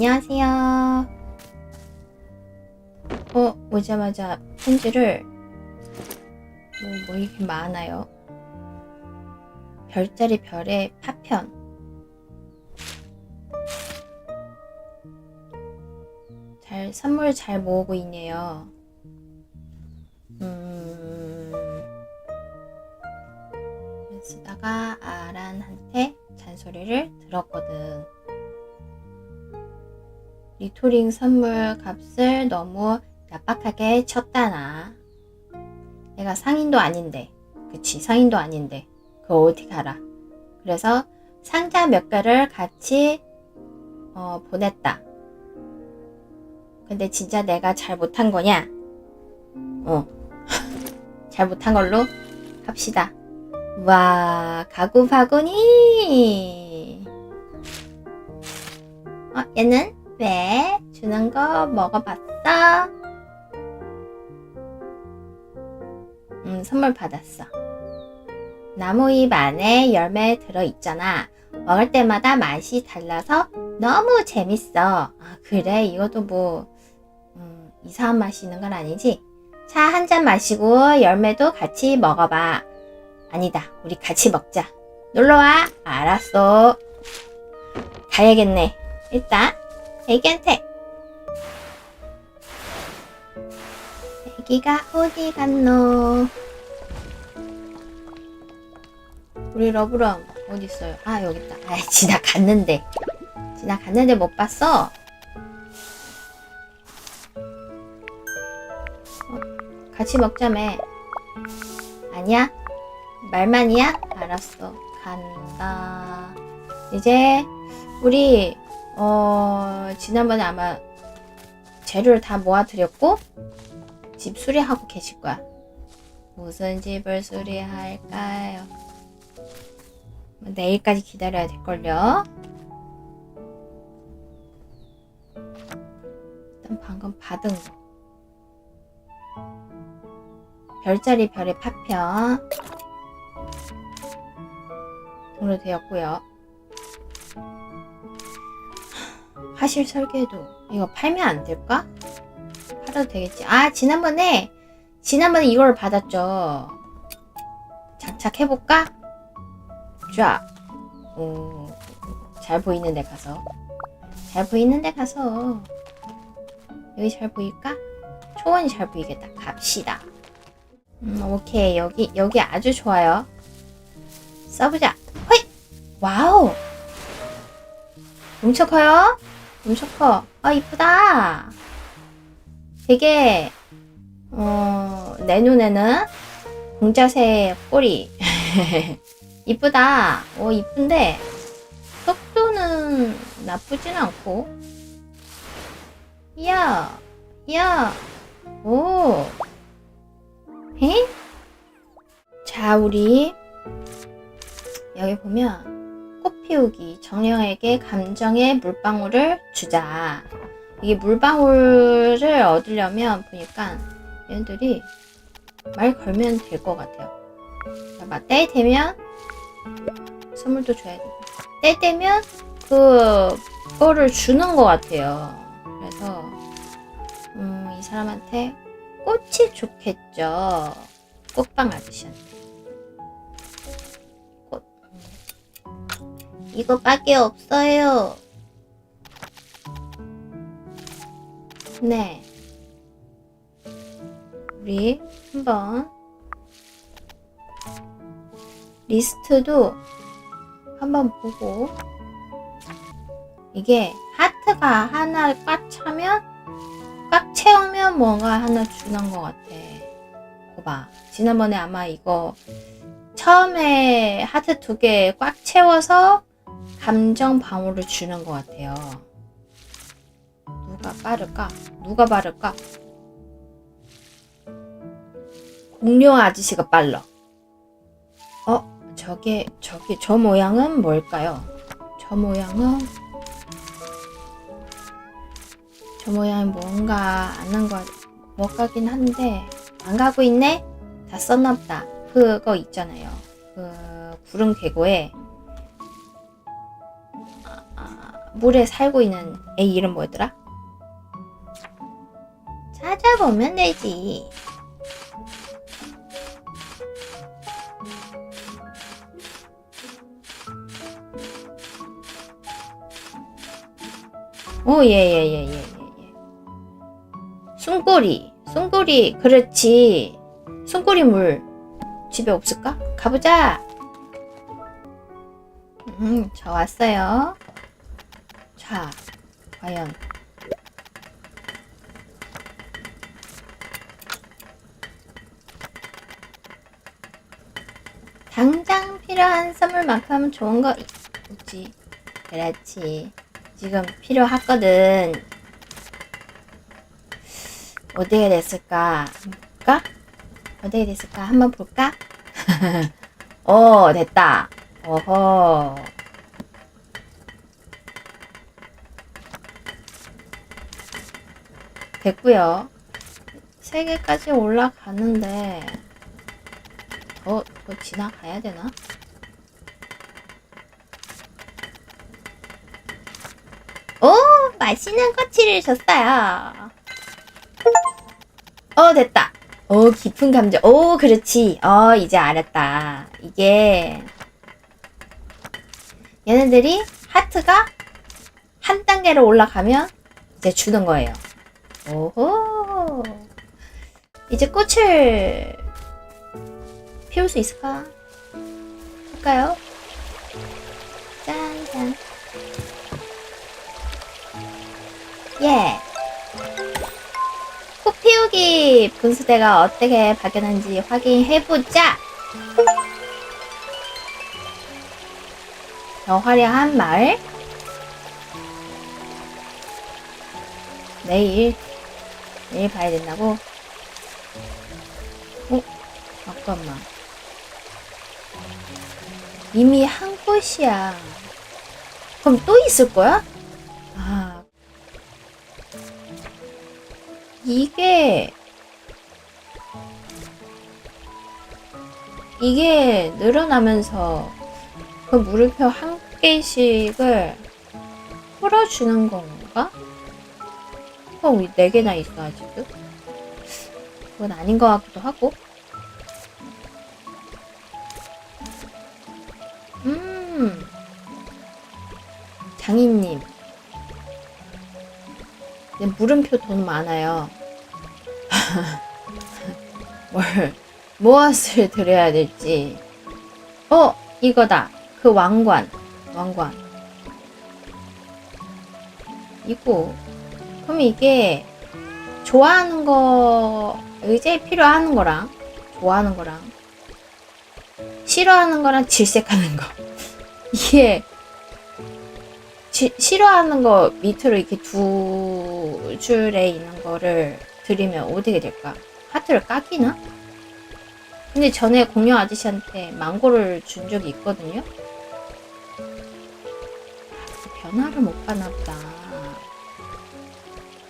안녕하세요. 오자마자 편지를 뭐 이렇게 많아요. 별자리 별의 파편. 선물 잘 모으고 있네요. 쓰다가 아란한테 잔소리를 들었거든. 리토링 선물 값을 너무 얄팍하게 쳤다나. 내가 상인도 아닌데, 그치, 상인도 아닌데 그거 어떻게 알아. 그래서 상자 몇 개를 같이 보냈다. 근데 진짜 내가 잘 못한 거냐? 잘 못한 걸로 합시다. 와, 가구바구니. 얘는 왜? 주는 거 먹어봤어? 선물 받았어. 나무잎 안에 열매 들어있잖아. 먹을 때마다 맛이 달라서 너무 재밌어. 그래? 이것도 뭐 이상한 맛이 있는 건 아니지? 차 한 잔 마시고 열매도 같이 먹어봐. 아니다, 우리 같이 먹자. 놀러와. 알았어. 가야겠네. 일단 애기한테. 애기가 어디 갔노? 우리 러브럼 어디 있어요? 여기 있다. 지나갔는데 못 봤어? 같이 먹자며. 아니야? 말만이야? 알았어. 간다. 이제 우리 지난번에 아마 재료를 다 모아드렸고 집 수리하고 계실 거야. 무슨 집을 수리할까요? 내일까지 기다려야 될걸요. 일단 방금 받은 거 별자리 별의 파편 등으로 되었고요. 화실 설계도 이거 팔면 안 될까? 팔아도 되겠지. 지난번에 이걸 받았죠. 장착해볼까? 쫙. 잘 보이는 데 가서. 여기 잘 보일까? 초원이 잘 보이겠다. 갑시다. 오케이. 여기 아주 좋아요. 써보자. 허이! 와우! 엄청 커요? 엄청 커. 이쁘다. 되게 내 눈에는 공자새 꼬리. 이쁘다. 이쁜데 속도는 나쁘진 않고. 이야. 오. 에? 자, 우리 여기 보면 꽃 피우기. 정령에게 감정의 물방울을 주자. 이게 물방울을 얻으려면 보니까 얘네들이 말 걸면 될 것 같아요. 때 되면 선물도 줘야 되고, 때 되면 그거를 주는 것 같아요. 그래서 이 사람한테 꽃이 좋겠죠. 꽃빵 아저씨한테. 꽃. 이거밖에 없어요. 네. 우리 한번 리스트도 한번 보고, 이게 하트가 하나 꽉 채우면 뭔가 하나 주는 것 같아. 그거 봐. 지난번에 아마 이거 처음에 하트 2개 꽉 채워서 감정 방울을 주는 것 같아요. 누가 빠를까? 공룡 아저씨가 빨라. 저 모양은 뭘까요? 저 모양은 뭔가 아는 것 같긴 한데 안 가고 있네? 다 썼나보다. 그거 있잖아요. 그 구름 계곡에 물에 살고 있는 애 이름 뭐였더라? 찾아보면 되지. 오, 예. 숭고리, 그렇지. 숭고리 물 집에 없을까? 가보자. 저 왔어요. 자, 과연. 당장 필요한 선물만큼 좋은 거 있지. 그렇지. 지금 필요하거든. 어디에 됐을까? 볼까? 어디에 됐을까? 한번 볼까? 됐다. 어허. 됐고요. 3개까지 올라가는데 더 지나가야 되나? 오! 맛있는 꼬치를 줬어요. 됐다. 깊은 감정. 그렇지. 이제 알았다. 이게 얘네들이 하트가 한 단계로 올라가면 이제 주는 거예요. 오호. 이제 꽃을 피울 수 있을까? 볼까요? 짠짠. 예. 꽃 피우기 분수대가 어떻게 발견한지 확인해보자. 더 화려한 마을. 내일 봐야 된다고? 잠깐만. 이미 한 곳이야. 그럼 또 있을 거야? 이게 늘어나면서 그 물음표 한 개씩을 풀어주는 건가? 왜 4개나 있어 아직도? 그건 아닌 것 같기도 하고. 장인님. 물음표 돈 많아요. 무엇을 드려야 될지. 이거다. 그 왕관. 이거. 그럼 이게 좋아하는 거, 의제에 필요한 거랑 좋아하는 거랑 싫어하는 거랑 질색하는 거. 이게 싫어하는 거 밑으로 이렇게 2줄에 있는 거를 드리면 어떻게 될까? 하트를 깎이나? 근데 전에 공룡 아저씨한테 망고를 준 적이 있거든요? 변화를 못 받나 보다.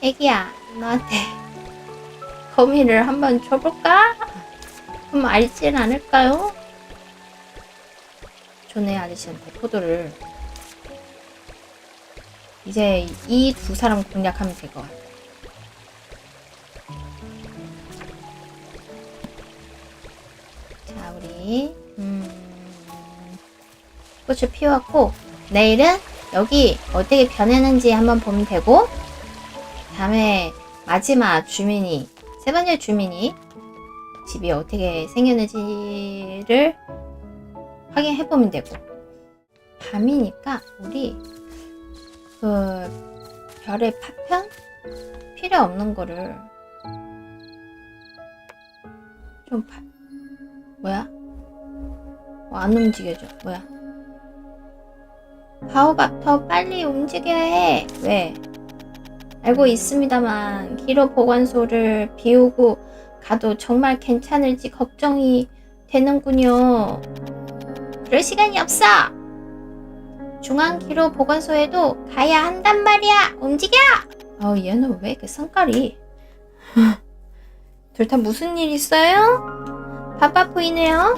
애기야, 너한테 거미를 한번 줘볼까? 그럼 알진 않을까요? 전에 아저씨한테 포도를. 이제 이 2사람 공략하면 될 것 같아. 자, 우리 꽃을 피웠고, 내일은 여기 어떻게 변했는지 한번 보면 되고, 다음에 마지막 주민이, 3번째 주민이 집이 어떻게 생겼는지를 확인해보면 되고, 밤이니까 우리 그 별의 파편? 필요 없는 거를 좀 뭐야? 안 움직여져. 뭐야? 바오밥 더 빨리 움직여야 해. 왜? 알고 있습니다만 기로 보관소를 비우고 가도 정말 괜찮을지 걱정이 되는군요. 그럴 시간이 없어. 중앙 기로 보관소에도 가야 한단 말이야. 움직여! 얘는 왜 이렇게 성깔이. 둘 다 무슨 일 있어요? 바빠 보이네요.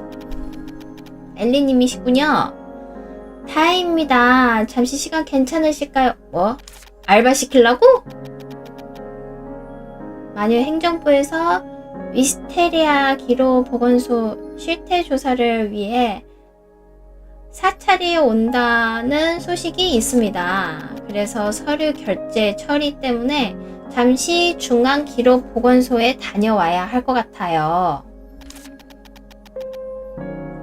엘리님이시군요. 다혜입니다. 잠시 시간 괜찮으실까요? 뭐? 알바 시키려고? 마녀 행정부에서 위스테리아 기로 보건소 실태 조사를 위해 사찰이 온다는 소식이 있습니다. 그래서 서류 결제 처리 때문에 잠시 중앙 기로 보건소에 다녀와야 할 것 같아요.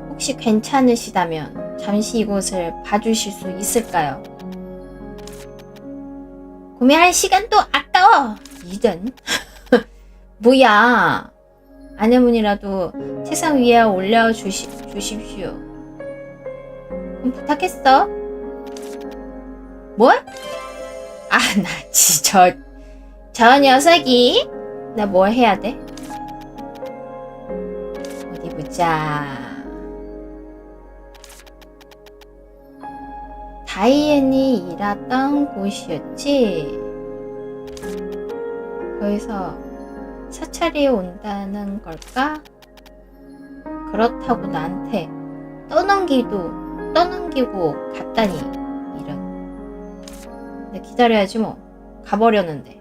혹시 괜찮으시다면 잠시 이곳을 봐주실 수 있을까요? 구매할 시간도 아까워! 이든 뭐야? 안내문이라도 책상 위에 올려주십시오. 그럼 부탁했어. 뭘? 아, 나 진짜 저 녀석이 나 뭘 해야 돼? 어디 보자. 다이앤이 일하던 곳이었지. 거기서 사찰이 온다는 걸까? 그렇다고 나한테 떠넘기고 갔다니. 이런. 근데 기다려야지 뭐. 가버렸는데.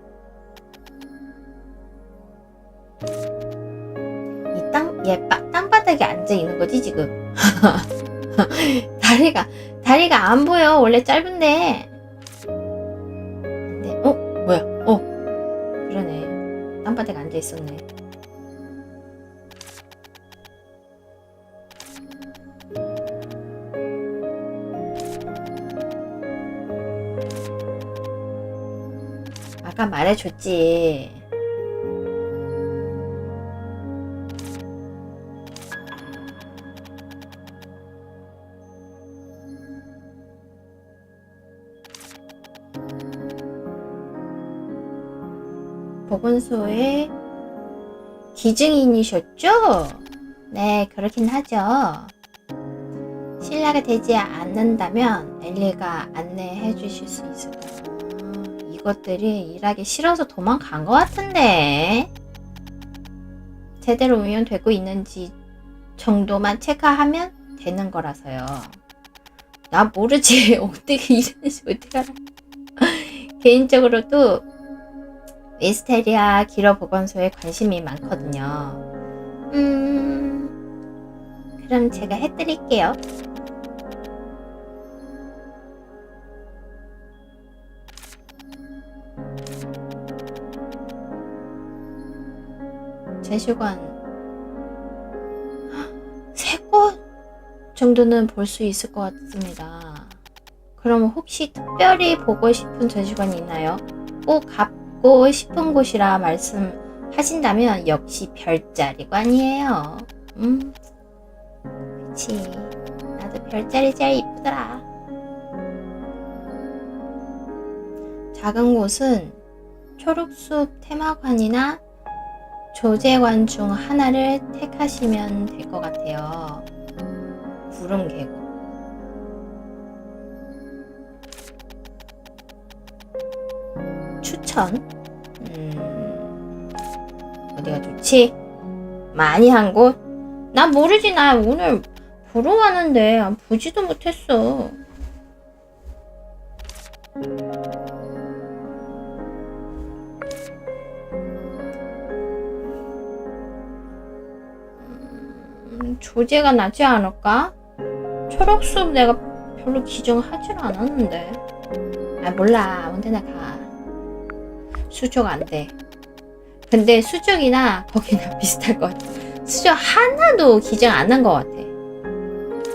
얘 땅바닥에 앉아 있는 거지 지금. 다리가 안 보여. 원래 짧은데. 근데 뭐야? 그러네. 땅바닥에 앉아 있었네. 아까 말해줬지. 보건소의 기증인이셨죠? 네, 그렇긴 하죠. 실례가 되지 않는다면 엘리가 안내해 주실 수 있을까요? 이것들이 일하기 싫어서 도망간 것 같은데. 제대로 운영되고 있는지 정도만 체크하면 되는 거라서요. 나 모르지. 어떻게 일하는지 어떻게 알아. 개인적으로도 위스테리아 기러 보건소에 관심이 많거든요. 그럼 제가 해드릴게요. 제주관 3곳 정도는 볼 수 있을 것 같습니다. 그럼 혹시 특별히 보고 싶은 제주관이 있나요? 꼭 가고 싶은 곳이라 말씀하신다면 역시 별자리관이에요. 그치. 나도 별자리 제일 이쁘더라. 작은 곳은 초록숲 테마관이나 조제관 중 하나를 택하시면 될 것 같아요. 구름 계곡. 추천? 어디가 좋지? 많이 한 곳? 난 모르지. 나 오늘 보러 왔는데 보지도 못했어. 조제가 낫지 않을까? 초록숲 내가 별로 기증하질 않았는데. 몰라. 아무 데나 가. 수족 안 돼. 근데 수족이나 거기나 비슷할 것 같아. 수족 하나도 기증 안 한 것 같아.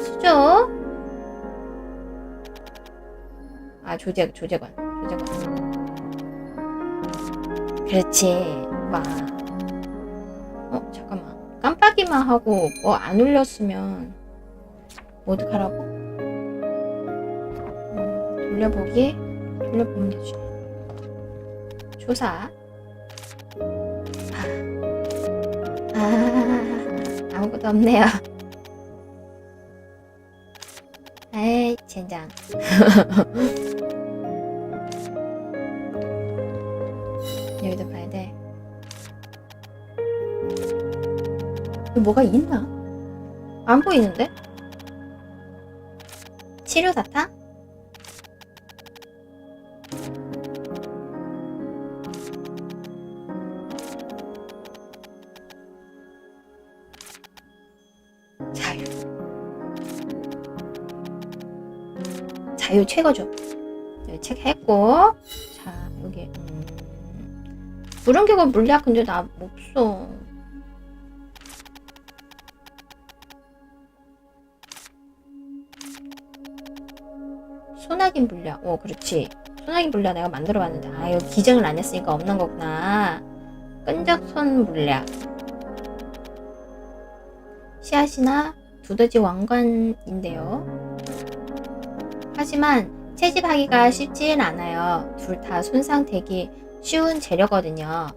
수족? 조제관. 그렇지. 막. 잠깐만. 깜빡이만 하고 뭐 안 울렸으면 어떡하라고? 돌려보면 되지. 조사. 아무것도 없네요. 에이, 젠장. 여기도 봐야 돼. 뭐가 있나? 안 보이는데? 치료사탕? 자유. 자유 최고죠. 여기 책 했고. 자, 여기 구름계곡 물약 근데 나 없어. 소나기 물약. 그렇지. 소나기 물약 내가 만들어 봤는데 여기 기증을 안 했으니까 없는 거구나. 끈적손 물약. 씨앗이나 두더지 왕관인데요. 하지만 채집하기가 쉽진 않아요. 둘 다 손상되기 쉬운 재료거든요.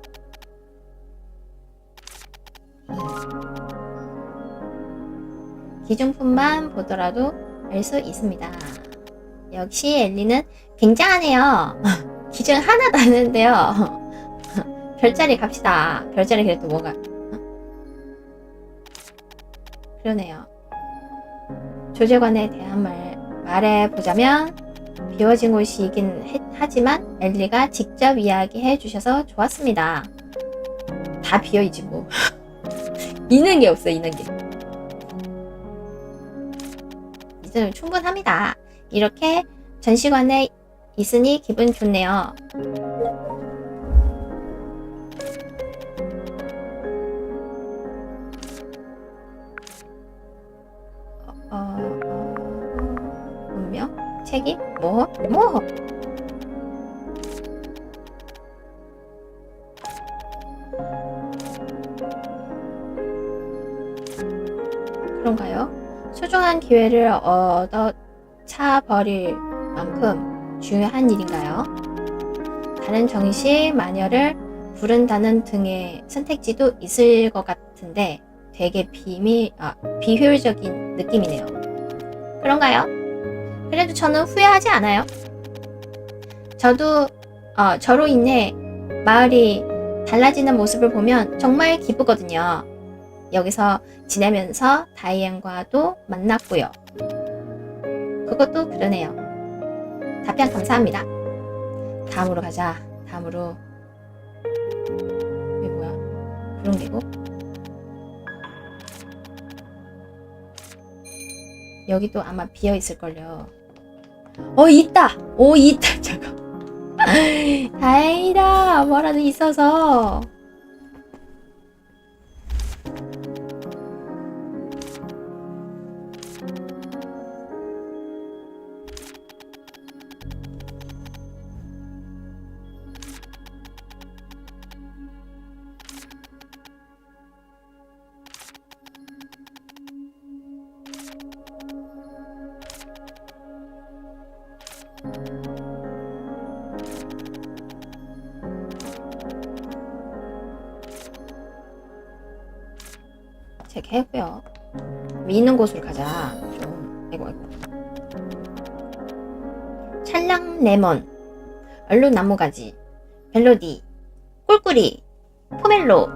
기준품만 보더라도 알 수 있습니다. 역시 엘리는 굉장하네요. 기준 하나도 안 했는데요. 별자리 갑시다. 별자리 그래도 뭐가 그러네요. 조제관에 대한 말해보자면 비워진 곳이긴 하지만 엘리가 직접 이야기해 주셔서 좋았습니다. 다 비어있지 뭐. 있는 게 없어, 있는 게. 이제는 충분합니다. 이렇게 전시관에 있으니 기분 좋네요. 운명? 책임? 뭐? 그런가요? 소중한 기회를 얻어차버릴 만큼 중요한 일인가요? 다른 정식 마녀를 부른다는 등의 선택지도 있을 것 같은데 되게 비효율적인 느낌이네요. 그런가요? 그래도 저는 후회하지 않아요. 저로 인해 마을이 달라지는 모습을 보면 정말 기쁘거든요. 여기서 지내면서 다이앤과도 만났고요. 그것도 그러네요. 답변 감사합니다. 다음으로 가자. 다음으로. 이게 뭐야? 구름계곡? 여기도 아마 비어있을걸요. 있다! 있다! 잠깐. 다행이다! 뭐라도 있어서. 체크했고요. 있는 곳으로 가자. 좀 아이고. 찰랑 레몬, 얼룩 나무가지, 벨로디, 꿀꿀이, 포멜로.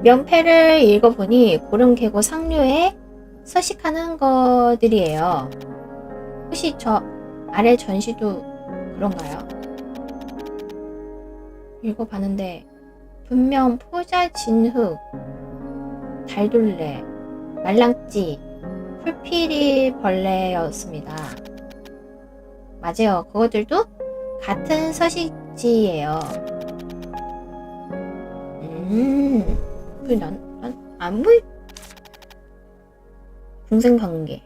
명패를 읽어보니 구름계곡 상류에 서식하는 것들이에요. 혹시 저 아래 전시도 그런가요? 읽어봤는데 분명 포자진흙, 달돌레, 말랑찌, 풀피리 벌레였습니다. 맞아요. 그것들도 같은 서식지예요. 난 안 보이. 중생관계.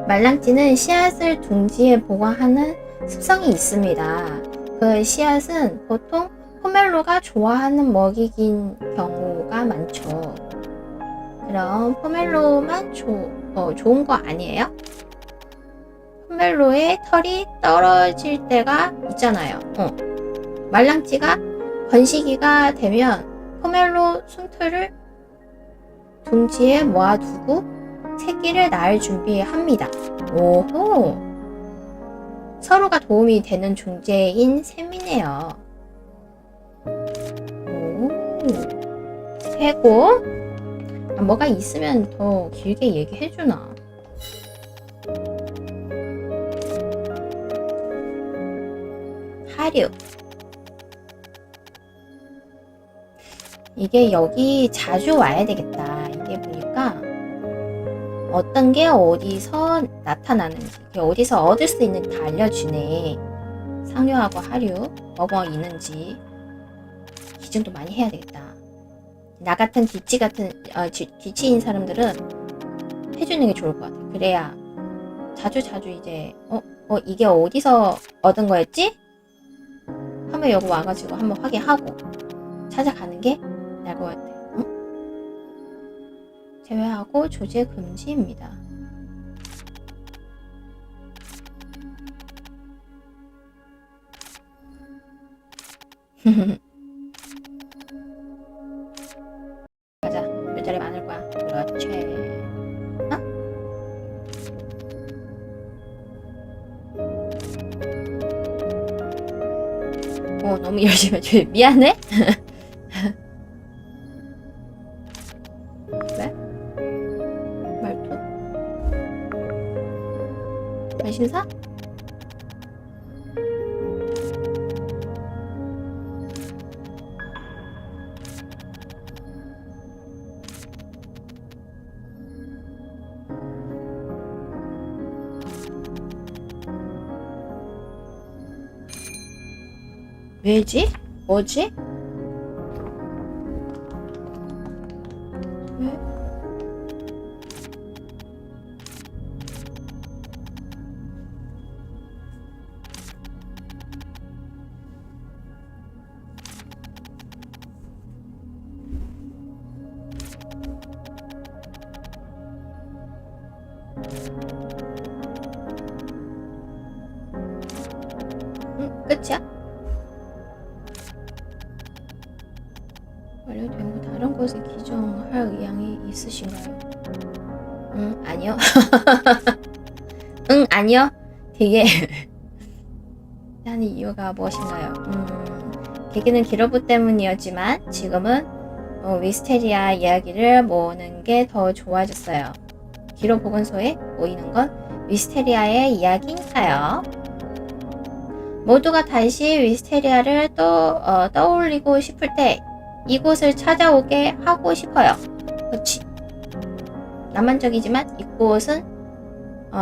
말랑찌는 씨앗을 둥지에 보관하는 습성이 있습니다. 그 씨앗은 보통 포멜로가 좋아하는 먹이인 경우가 많죠. 그럼 포멜로만 좋은 거 아니에요? 포멜로의 털이 떨어질 때가 있잖아요. 말랑찌가 번식기가 되면 포멜로 숨털을 둥지에 모아두고 새끼를 낳을 준비합니다. 오호! 서로가 도움이 되는 존재인 셈이네요. 오, 최고! 뭐가 있으면 더 길게 얘기해주나? 하류. 이게 여기 자주 와야 되겠다. 이게 보니까 어떤 게 어디서 나타나는지, 어디서 얻을 수 있는지 다 알려주네. 상류하고 하류, 뭐가 있는지 기준도 많이 해야 되겠다. 나 같은 뒤치인 사람들은 해주는 게 좋을 것 같아. 그래야 자주 이제 이게 어디서 얻은 거였지? 하면 여기 와가지고 한번 확인하고 찾아가는 게 나을 것 같아. 제외하고 조제 금지입니다. 가자. 별자리 많을 거야. 그렇지. 너무 열심히 해줘. 미안해? 왜? 말투? 관심사? 왜지? 뭐지? 왜? 끝이야? 완료되고 다른 곳에 기정할 의향이 있으신가요? 아니요. 아니요. 되게 하는 이유가 무엇인가요? 계기는 기러브 때문이었지만 지금은 위스테리아 이야기를 모으는 게 더 좋아졌어요. 기로 보건소에 모이는 건 위스테리아의 이야기니까요. 모두가 다시 위스테리아를 또 떠올리고 싶을 때 이곳을 찾아오게 하고 싶어요. 그치? 낭만적이지만 이곳은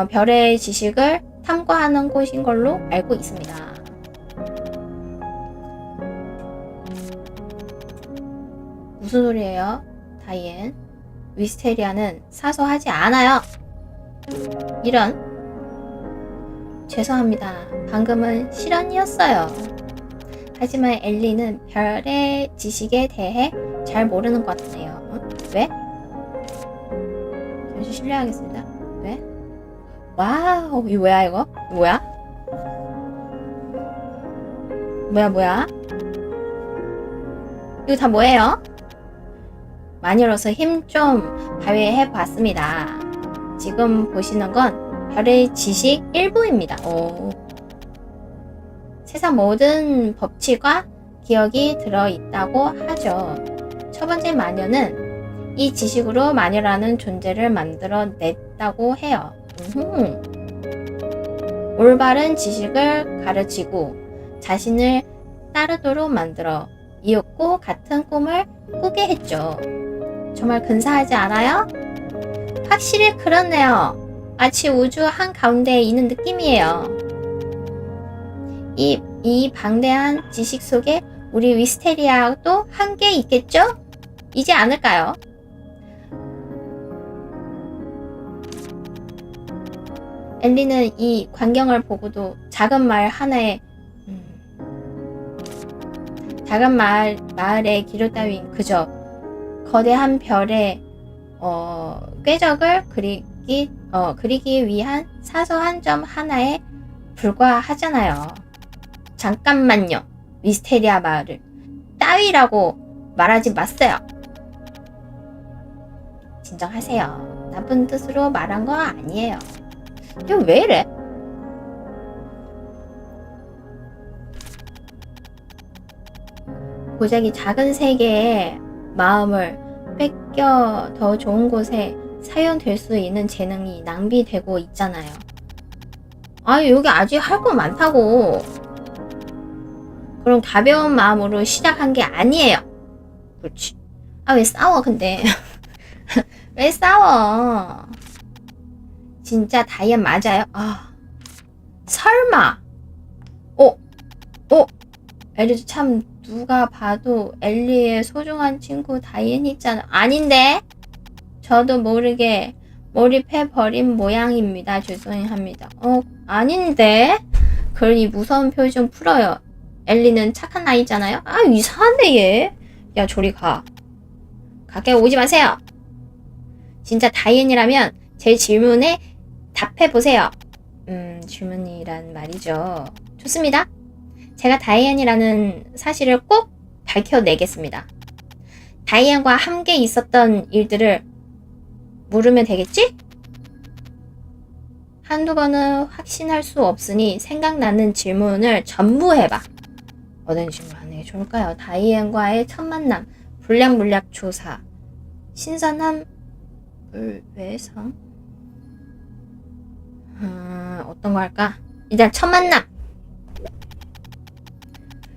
별의 지식을 탐구하는 곳인 걸로 알고 있습니다. 무슨 소리예요? 다이앤. 위스테리아는 사소하지 않아요. 이런. 죄송합니다. 방금은 실언이었어요. 하지만 엘리는 별의 지식에 대해 잘 모르는 것 같네요. 왜? 잠시 실례하겠습니다. 왜? 와우, 이거 뭐야 이거? 뭐야? 뭐야? 이거 다 뭐예요? 마녀로서 힘 좀 발휘해 봤습니다. 지금 보시는 건 별의 지식 일부입니다. 세상 모든 법칙과 기억이 들어있다고 하죠. 첫 번째 마녀는 이 지식으로 마녀라는 존재를 만들어냈다고 해요. 올바른 지식을 가르치고 자신을 따르도록 만들어 이윽고 같은 꿈을 꾸게 했죠. 정말 근사하지 않아요? 확실히 그렇네요. 마치 우주 한가운데에 있는 느낌이에요. 이 방대한 지식 속에 우리 위스테리아도 한계 있겠죠? 이지 않을까요? 엘리는 이 광경을 보고도 작은 마을의 기록 따윈 그저 거대한 별의 궤적을 그리기 위한 사소한 점 하나에 불과하잖아요. 잠깐만요. 위스테리아 마을을 따위라고 말하지 마세요. 진정하세요. 나쁜 뜻으로 말한 거 아니에요. 이거 왜 이래? 고작이 작은 세계에 마음을 바뀌어 더 좋은 곳에 사용될 수 있는 재능이 낭비되고 있잖아요. 아, 여기 아직 할 거 많다고. 그럼 가벼운 마음으로 시작한 게 아니에요. 그렇지. 아, 왜 싸워 근데. 왜 싸워. 진짜 다이앤 맞아요? 아, 설마. 엘리도 참 누가 봐도 엘리의 소중한 친구 다이앤이잖아. 아닌데? 저도 모르게 몰입해버린 모양입니다. 죄송합니다. 아닌데? 그걸 이 무서운 표정 풀어요. 엘리는 착한 아이잖아요? 아, 이상한데 얘. 야, 저리 가. 가까이 오지 마세요. 진짜 다이앤이라면 제 질문에 답해보세요. 질문이란 말이죠. 좋습니다. 제가 다이앤이라는 사실을 꼭 밝혀내겠습니다. 다이앤과 함께 있었던 일들을 물으면 되겠지? 한두 번은 확신할 수 없으니 생각나는 질문을 전부 해봐. 어떤 질문을 하는 게 좋을까요? 다이앤과의 첫 만남, 불량물약 조사, 신선한 물외상? 어떤 거 할까? 일단 첫 만남.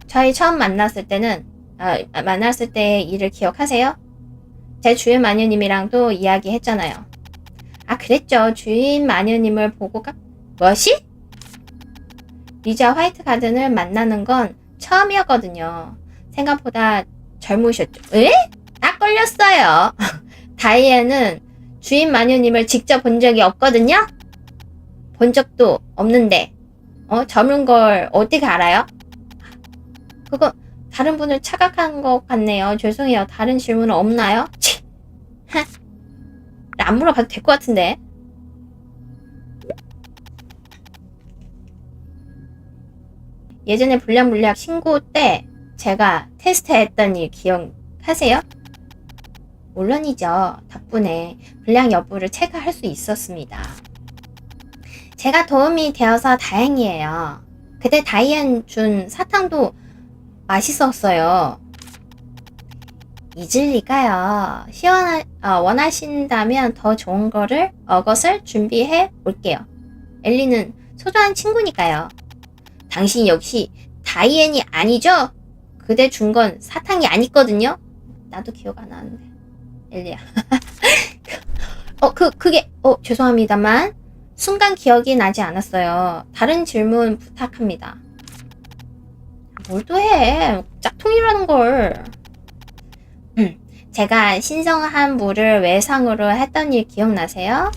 저희 처음 만났을 때는 만났을 때의 일을 기억하세요? 제 주인 마녀님이랑도 이야기했잖아요. 아, 그랬죠. 주인 마녀님을 보고 뭐시? 리자 화이트 가든을 만나는 건 처음이었거든요. 생각보다 젊으셨죠. 에? 딱 걸렸어요. 다이앤은 주인 마녀님을 직접 본 적이 없거든요. 본 적도 없는데 젊은 걸 어떻게 알아요? 그거 다른 분을 착각한 것 같네요. 죄송해요. 다른 질문은 없나요? 치. 안 물어봐도 될 것 같은데. 예전에 불량물약 신고 때 제가 테스트했던 일 기억하세요? 물론이죠. 덕분에 불량 여부를 체크할 수 있었습니다. 제가 도움이 되어서 다행이에요. 그때 다이앤 준 사탕도 맛있었어요. 잊을 리가요. 원하신다면 더 좋은 것을 준비해 올게요. 엘리는 소중한 친구니까요. 당신 역시 다이앤이 아니죠? 그대 준 건 사탕이 아니거든요? 나도 기억 안 나는데. 엘리야. 그게, 죄송합니다만, 순간 기억이 나지 않았어요. 다른 질문 부탁합니다. 뭘 또 해. 짝퉁이라는 걸. 제가 신성한 물을 외상으로 했던 일 기억나세요?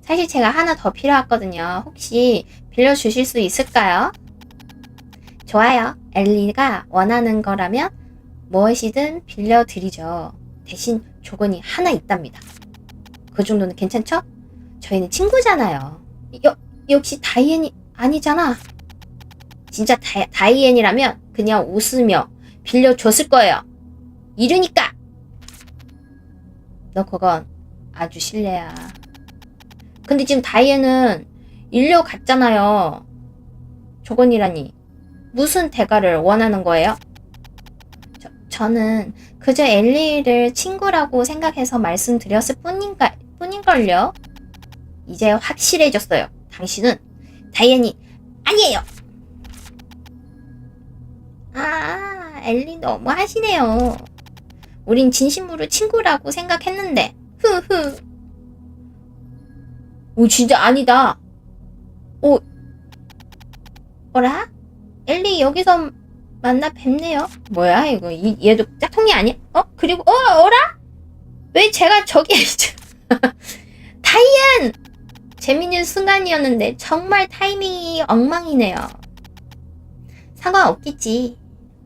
사실 제가 하나 더 필요하거든요. 혹시 빌려주실 수 있을까요? 좋아요. 엘리가 원하는 거라면 무엇이든 빌려드리죠. 대신 조건이 하나 있답니다. 그 정도는 괜찮죠? 저희는 친구잖아요. 역시 다이앤이 아니잖아. 진짜 다이앤이라면 그냥 웃으며 빌려줬을 거예요. 이러니까! 너 그건 아주 실례야. 근데 지금 다이앤은 일려갔잖아요. 조건이라니. 무슨 대가를 원하는 거예요? 저는 그저 엘리를 친구라고 생각해서 말씀드렸을 뿐인걸요. 이제 확실해졌어요. 당신은 다이앤이 아니에요. 엘리 너무 하시네요. 우린 진심으로 친구라고 생각했는데. 오, 진짜 아니다. 뭐라? 엘리 여기서 만나 뵙네요. 뭐야 이거? 얘도 짝퉁이 아니야? 그리고 어라? 왜 제가 저기 다이앤! 재밌는 순간이었는데 정말 타이밍이 엉망이네요. 상관없겠지.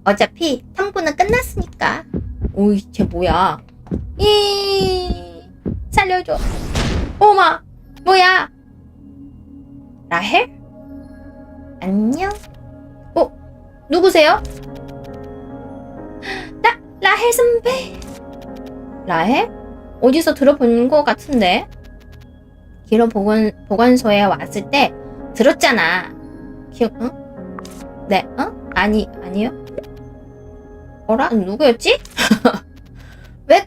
어차피 탐구는 끝났으니까. 오이, 쟤 뭐야? 살려줘. 오마, 뭐야? 라헬? 안녕? 누구세요? 라헬 선배. 라헬? 어디서 들어본 것 같은데? 기록 보건소에 왔을 때 들었잖아. 네, 아니요? 누구였지? 왜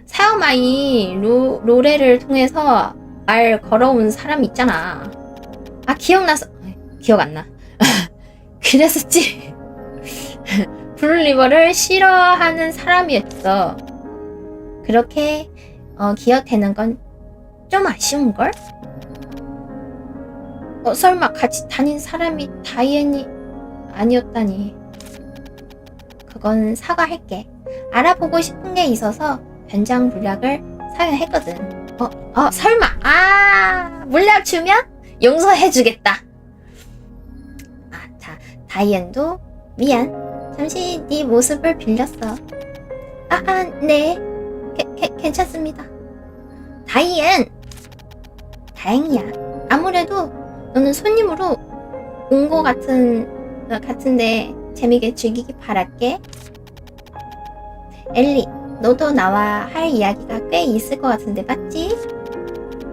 사요마이 노래를 통해서 말 걸어온 사람 있잖아. 아, 기억나서 기억 안 나. 그랬었지. 블루리버를 싫어하는 사람이었어. 그렇게 기억되는 건 좀 아쉬운걸? 설마 같이 다닌 사람이 다이앤이 아니었다니. 그건 사과할게. 알아보고 싶은 게 있어서 변장 물약을 사용했거든. 설마. 물약 주면 용서해주겠다. 다이앤도 미안. 잠시 네 모습을 빌렸어. 네. 괜찮습니다. 다이앤! 다행이야. 아무래도 너는 손님으로 온 거 같은데 재미있게 즐기기 바랄게. 엘리, 너도 나와 할 이야기가 꽤 있을 것 같은데 맞지?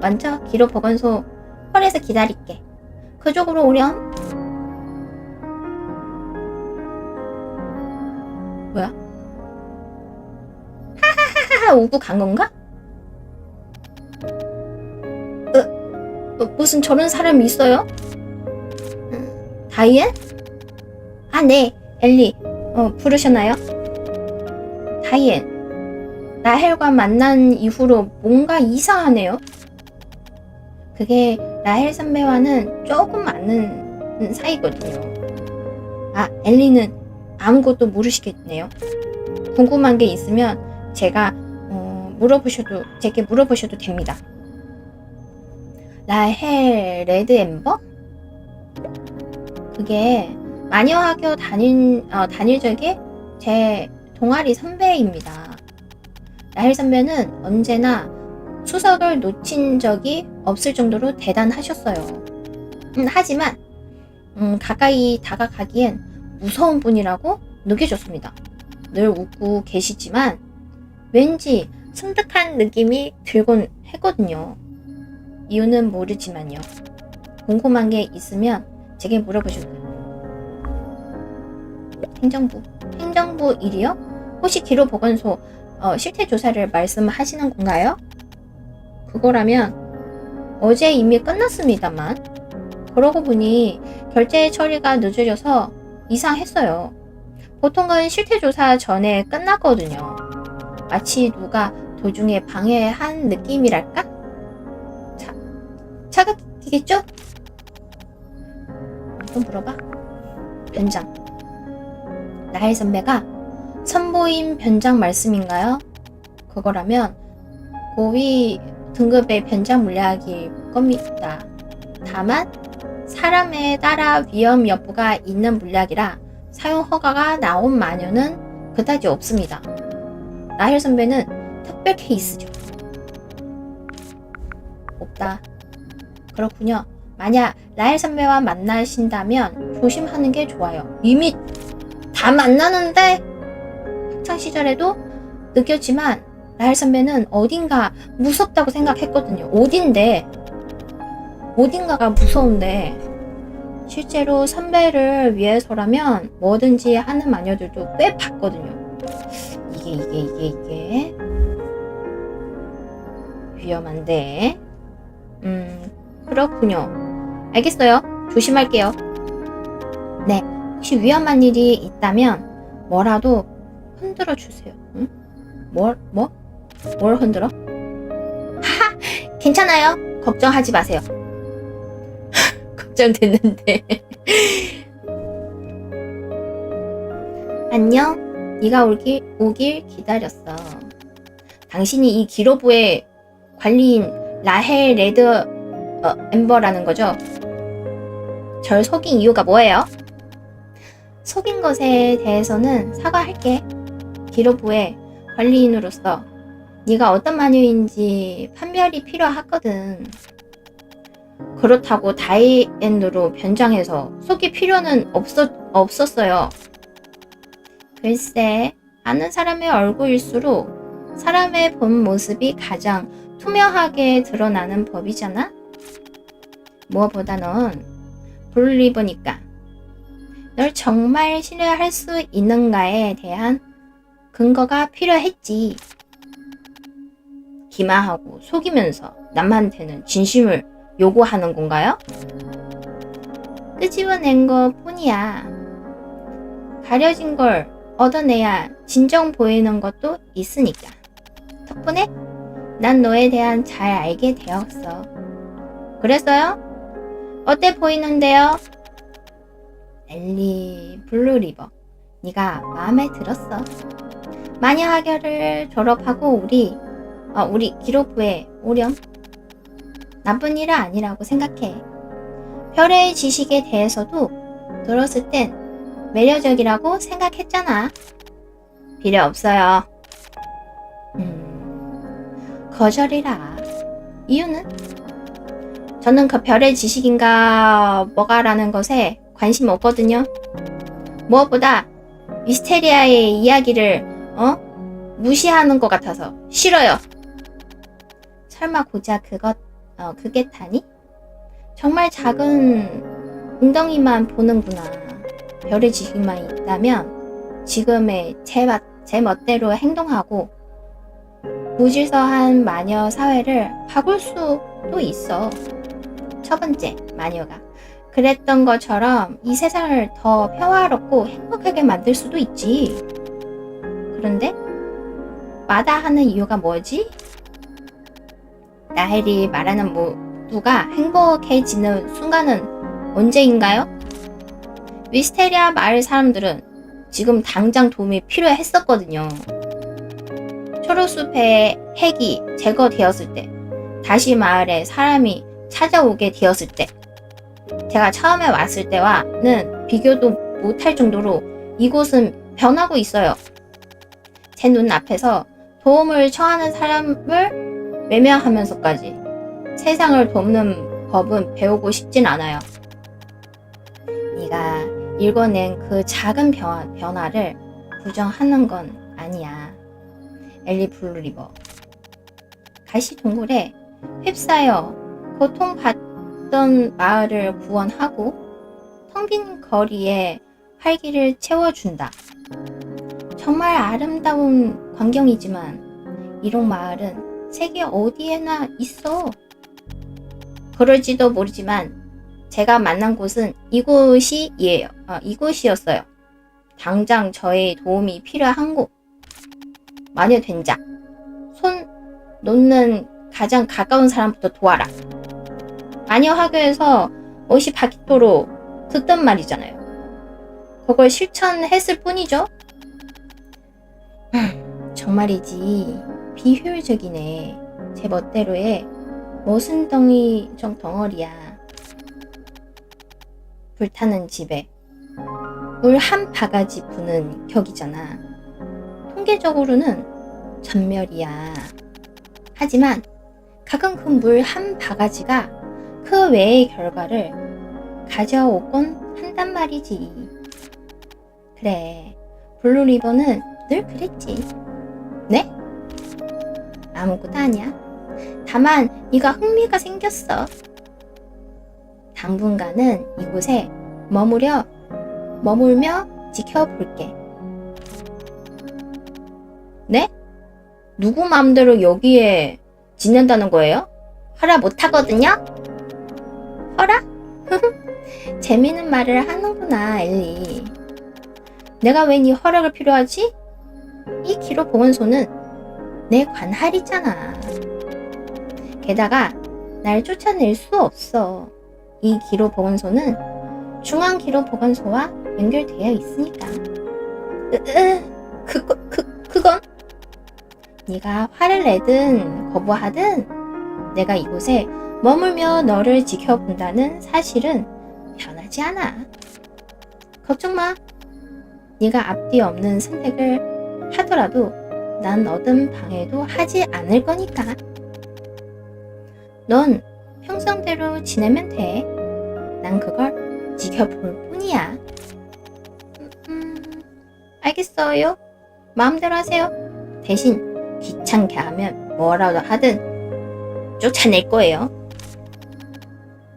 먼저 기로 보건소 홀에서 기다릴게. 그쪽으로 오렴. 뭐야? 하하하하 오고 간 건가? 무슨 저런 사람이 있어요? 다이앤? 네, 엘리. 부르셨나요? 다이앤, 라헬과 만난 이후로 뭔가 이상하네요. 그게 라헬 선배와는 조금 맞는 사이거든요. 엘리는 아무것도 모르시겠네요. 궁금한 게 있으면 제게 물어보셔도 됩니다. 라헬 레드 엠버? 그게 마녀학교 다닐 적에 제 동아리 선배입니다. 라헬 선배는 언제나 수석을 놓친 적이 없을 정도로 대단하셨어요. 하지만 가까이 다가가기엔 무서운 분이라고 느껴졌습니다. 늘 웃고 계시지만 왠지 섬뜩한 느낌이 들곤 했거든요. 이유는 모르지만요. 궁금한 게 있으면 제게 물어보셔도 돼요. 행정부 일이요? 혹시 기록보건소 실태 조사를 말씀하시는 건가요? 그거라면 어제 이미 끝났습니다만, 그러고 보니 결제 처리가 늦어져서 이상했어요. 보통은 실태 조사 전에 끝났거든요. 마치 누가 도중에 방해한 느낌이랄까? 자극이겠죠? 또 물어봐. 변장. 라헬 선배가 선보임 변장 말씀인가요? 그거라면 고위 등급의 변장 물약일 겁니다. 다만 사람에 따라 위험 여부가 있는 물약이라 사용 허가가 나온 마녀는 그다지 없습니다. 라헬 선배는 특별 케이스죠. 없다. 그렇군요. 만약 라헬 선배와 만나신다면 조심하는 게 좋아요. 이미 다 만나는데 학창시절에도 느꼈지만 라헬 선배는 어딘가 무섭다고 생각했거든요. 어딘가가 무서운데 실제로 선배를 위해서라면 뭐든지 하는 마녀들도 꽤 봤거든요. 이게 위험한데. 그렇군요. 알겠어요. 조심할게요. 네, 혹시 위험한 일이 있다면 뭐라도 흔들어 주세요. 응? 뭘 흔들어? 하하, 괜찮아요. 걱정하지 마세요. 걱정됐는데. 안녕. 네가 오길 기다렸어. 당신이 이 기로부의 관리인 라헬 레드 엠버라는 거죠? 절 속인 이유가 뭐예요? 속인 것에 대해서는 사과할게. 기로부의 관리인으로서 네가 어떤 마녀인지 판별이 필요하거든. 그렇다고 다이앤으로 변장해서 속일 필요는 없었어요. 글쎄, 아는 사람의 얼굴일수록 사람의 본 모습이 가장 투명하게 드러나는 법이잖아? 무엇보다 넌 블루리버니까 널 정말 신뢰할 수 있는가에 대한 근거가 필요했지. 기만하고 속이면서 남한테는 진심을 요구하는 건가요? 끄집어낸 것 뿐이야. 가려진 걸 얻어내야 진정 보이는 것도 있으니까. 덕분에 난 너에 대한 잘 알게 되었어. 그랬어요? 어때 보이는데요? 엘리 블루리버, 네가 마음에 들었어. 마녀 학교를 졸업하고 우리 기록부에 오렴. 나쁜 일은 아니라고 생각해. 별의 지식에 대해서도 들었을 땐 매력적이라고 생각했잖아. 필요 없어요. 거절이라. 이유는? 저는 그 별의 지식인가 뭐가라는 것에 관심 없거든요. 무엇보다 미스테리아의 이야기를 무시하는 것 같아서 싫어요. 설마 고작 그게 타니? 정말 작은 웅덩이만 보는구나. 별의 지식만 있다면 지금의 제 멋대로 행동하고 무질서한 마녀 사회를 바꿀 수도 있어. 첫 번째, 마녀가 그랬던 것처럼 이 세상을 더 평화롭고 행복하게 만들 수도 있지. 그런데 마다하는 이유가 뭐지? 나엘이 말하는 모두가 행복해지는 순간은 언제인가요? 위스테리아 마을 사람들은 지금 당장 도움이 필요했었거든요. 초록숲의 핵이 제거되었을 때, 다시 마을에 사람이 찾아오게 되었을 때, 제가 처음에 왔을 때와는 비교도 못할 정도로 이곳은 변하고 있어요. 제 눈앞에서 도움을 청하는 사람을 외면하면서까지 세상을 돕는 법은 배우고 싶진 않아요. 네가 읽어낸 그 작은 변화를 부정하는 건 아니야. 엘리 블루리버. 가시 동굴에 휩싸여 고통받던 마을을 구원하고 텅 빈 거리에 활기를 채워준다. 정말 아름다운 광경이지만 이런 마을은 세계 어디에나 있어. 그럴지도 모르지만 제가 만난 곳은 이곳이었어요. 당장 저의 도움이 필요한 곳. 마녀 된장. 손 놓는 가장 가까운 사람부터 도와라. 마녀 학교에서 50바퀴토로 듣던 말이잖아요. 그걸 실천했을 뿐이죠. 정말이지 비효율적이네. 제 멋대로의 모순덩이 덩어리야. 불타는 집에 물 한 바가지 부는 격이잖아. 통계적으로는 전멸이야. 하지만 가끔 그 물 한 바가지가 그 외의 결과를 가져오곤 한단 말이지. 그래, 블루리버는 늘 그랬지. 네? 아무것도 아니야. 다만 네가 흥미가 생겼어. 당분간은 이곳에 머물며 지켜볼게. 네? 누구 마음대로 여기에 지낸다는 거예요? 허락 못하거든요? 허락? 재미있는 말을 하는구나, 엘리. 내가 왜 네 허락을 필요하지? 이 기록 보건소는 내 관할이잖아. 게다가 날 쫓아낼 수 없어. 이 기록 보건소는 중앙 기록 보건소와 연결되어 있으니까. 그건? 네가 화를 내든 거부하든 내가 이곳에 머물며 너를 지켜본다는 사실은 변하지 않아. 걱정 마. 네가 앞뒤 없는 선택을 하더라도 난 어떤 방해도 하지 않을 거니까. 넌 평상대로 지내면 돼. 난 그걸 지켜볼 뿐이야. 알겠어요. 마음대로 하세요. 대신 귀찮게 하면 뭐라도 하든 쫓아낼 거예요.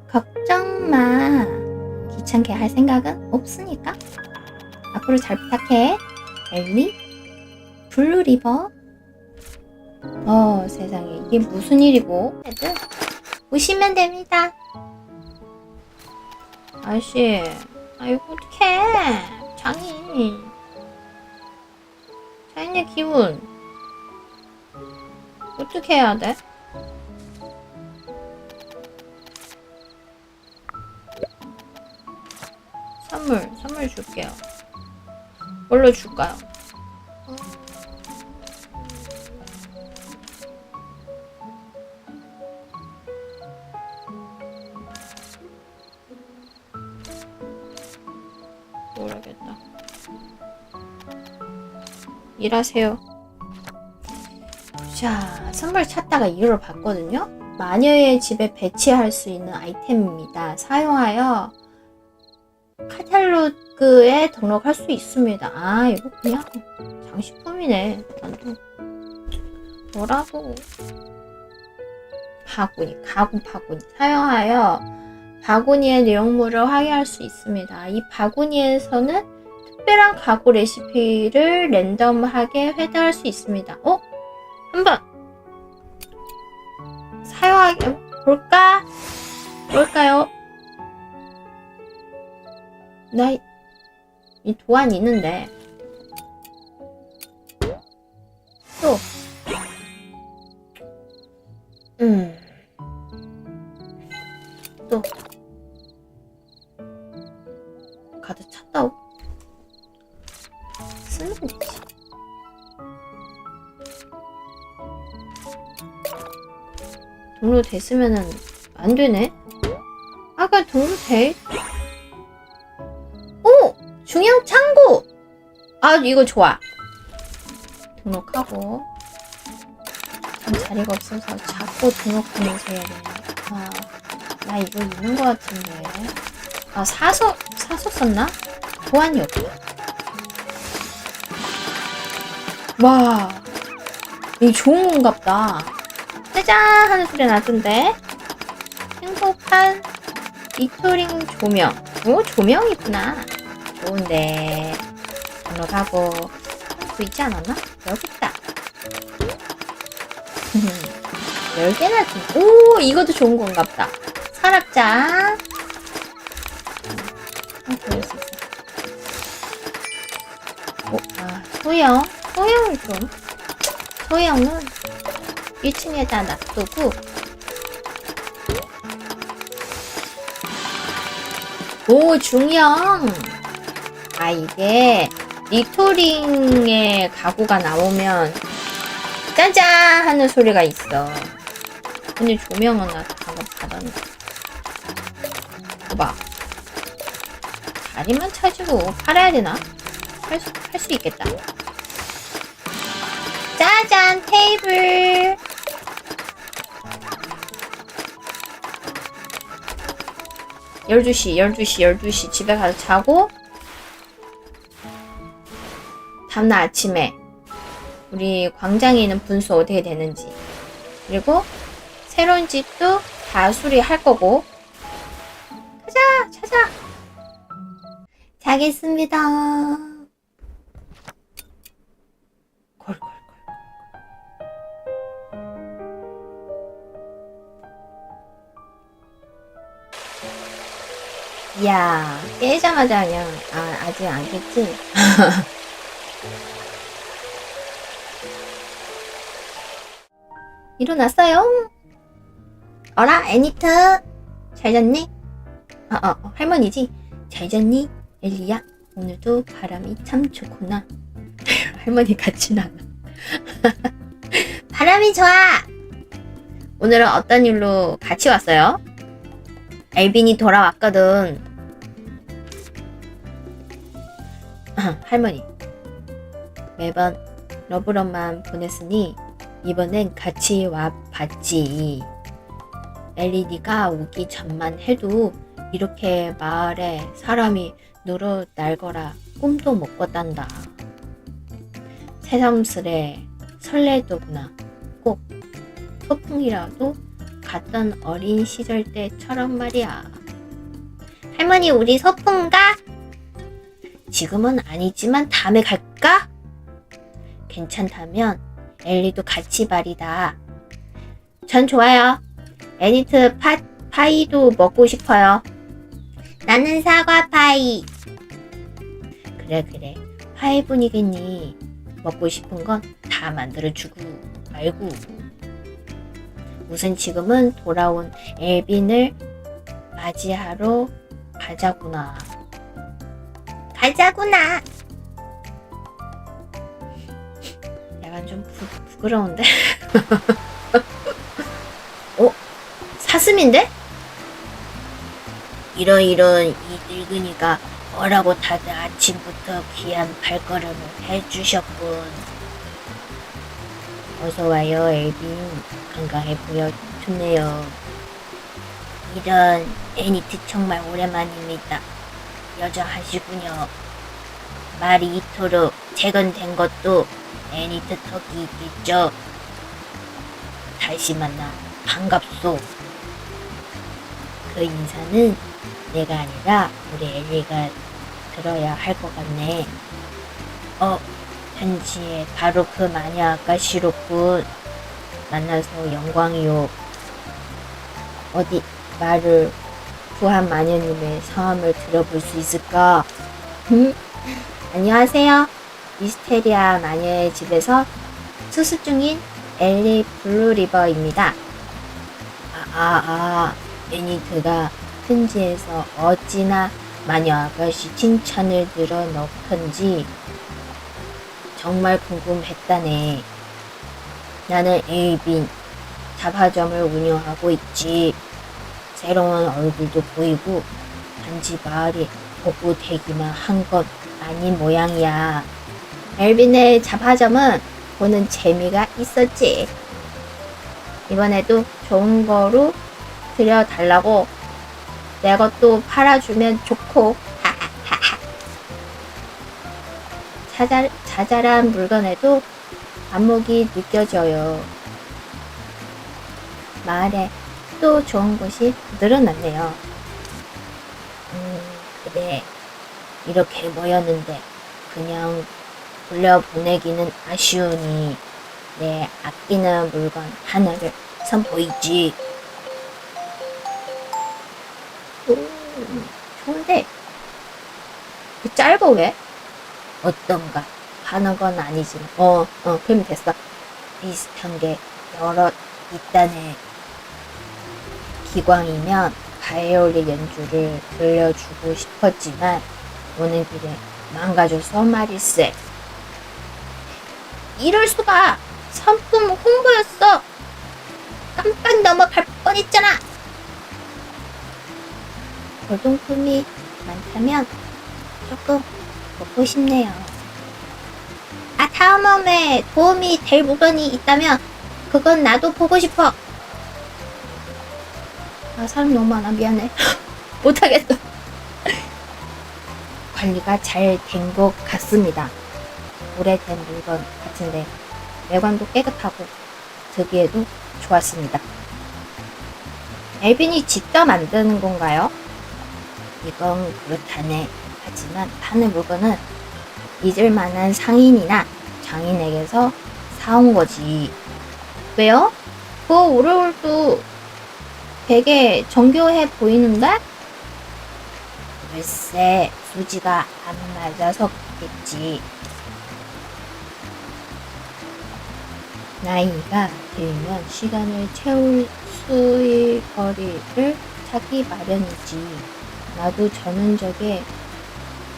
걱정 마. 귀찮게 할 생각은 없으니까. 앞으로 잘 부탁해. 엘리 블루리버. 세상에 이게 무슨 일이고? 애들 오시면 됩니다. 아저씨, 아이고 어떡해. 장인의 기운 어떻게 해야 돼? 선물 줄게요. 뭘로 줄까요? 모르겠다. 일하세요. 자, 선물 찾다가 이걸 봤거든요. 마녀의 집에 배치할 수 있는 아이템입니다. 사용하여 카탈로그에 등록할 수 있습니다. 아, 이거 그냥 장식품이네. 난또 뭐라고? 가구 바구니. 사용하여 바구니의 내용물을 확인할 수 있습니다. 이 바구니에서는 특별한 가구 레시피를 랜덤하게 획득할 수 있습니다. 한번 사용하게 볼까요? 나 이 도안 있는데 또 가득 찼다고 쓰면 되지. 등록 됐으면은 안 되네. 아까 등록 돼. 오! 중형 창고! 아, 이거 좋아. 등록하고. 자리가 없어서 자꾸 등록하면서 해야 되네. 나 이거 있는 것 같은데. 사서 썼나? 보안이 없다. 와, 이거 좋은 건갑다. 짜잔! 하는 소리 나던데. 행복한 리토링 조명. 조명이 있구나. 좋은데. 등록하고. 또 있지 않았나? 여기 있다. 10개나 준. 오, 이것도 좋은 건갑다. 서랍장. 보일 수 있어. 소형. 소형을 좀. 소형은 1층에다 놔두고. 오, 중형. 이게 리토링의 가구가 나오면 짜잔! 하는 소리가 있어. 근데 조명은 나 방금 받았네. 봐봐. 자리만 차지고 팔아야 되나? 팔 수 있겠다. 짜잔! 테이블! 열두 시 집에 가서 자고 다음날 아침에 우리 광장에 있는 분수 어떻게 되는지, 그리고 새로운 집도 다 수리할 거고. 찾아. 자겠습니다. 이야, 깨자마자 그냥 아직 안 깼지? 일어났어요? 어라, 애니트 잘 잤니? 할머니지? 잘 잤니? 엘리야, 오늘도 바람이 참 좋구나. 할머니 같진 않아. 바람이 좋아! 오늘은 어떤 일로 같이 왔어요? 엘빈이 돌아왔거든. 할머니, 매번 러브런만 보냈으니 이번엔 같이 와 봤지. 엘리니가 오기 전만 해도 이렇게 마을에 사람이 늘어 날거라 꿈도 못 꿨단다. 새삼스레 설레더구나. 꼭 소풍이라도 갔던 어린 시절 때처럼 말이야. 할머니, 우리 소풍 가? 지금은 아니지만 다음에 갈까? 괜찮다면 엘리도 같이 말이다. 전 좋아요. 애니트 파이도 먹고 싶어요. 나는 사과 파이. 그래. 파이 분이겠니. 먹고 싶은 건 다 만들어주고 말고. 우선 지금은 돌아온 엘빈을 맞이하러 가자구나. 약간 좀 부끄러운데? 사슴인데? 이런 이 늙은이가 뭐라고 다들 아침부터 귀한 발걸음을 해주셨군. 어서와요, 엘빈. 건강해 보여 좋네요. 이런 애니트 정말 오랜만입니다. 여전하시군요. 말이 이토록 재건된 것도 애니트 덕이 있겠죠. 다시 만나 반갑소. 그 인사는 내가 아니라 우리 엘리가 들어야 할 것 같네. 현지에 바로 그 마녀 아가씨로군. 만나서 영광이요. 어디 말을 부한 마녀님의 성함을 들어볼 수 있을까? 안녕하세요. 미스테리아 마녀의 집에서 수습 중인 엘리 블루리버입니다. 애니트가 편지에서 어찌나 마녀 아가씨 칭찬을 늘어놓던지 정말 궁금했다네. 나는 엘빈, 잡화점을 운영하고 있지. 새로운 얼굴도 보이고 단지 마을이 복구되기만 한 건 아닌 모양이야. 엘빈의 잡화점은 보는 재미가 있었지. 이번에도 좋은 거로 들여달라고 내 것도 팔아주면 좋고. 자잘한 물건에도 안목이 느껴져요. 마을에 또 좋은 곳이 늘어났네요. 그래. 이렇게 모였는데 그냥 돌려보내기는 아쉬우니 내 아끼는 물건 하나를 선보이지. 좋은데 그 짧아 왜? 어떤가? 하는 건 아니지만 그럼 됐어. 비슷한 게 여러 있다네. 기광이면 바이올린 연주를 들려주고 싶었지만 오는 길에 망가져서 말일세. 이럴 수가. 상품 홍보였어. 깜빡 넘어갈 뻔했잖아. 골동품이 많다면 조금 먹고 싶네요. 다음에 도움이 될 물건이 있다면 그건 나도 보고 싶어. 사람 너무 많아. 미안해. 못하겠어. 관리가 잘 된 것 같습니다. 오래된 물건 같은데 외관도 깨끗하고 듣기에도 좋았습니다. 엘빈이 직접 만드는 건가요? 이건 그렇다네. 하지만 파는 물건은 잊을만한 상인이나 장인에게서 사온 거지. 왜요? 그 오르골도 되게 정교해 보이는데? 글쎄, 수지가 안 맞아서 그렇겠지. 나이가 들면 시간을 채울 수일거리를 찾기 마련이지. 나도 전원적에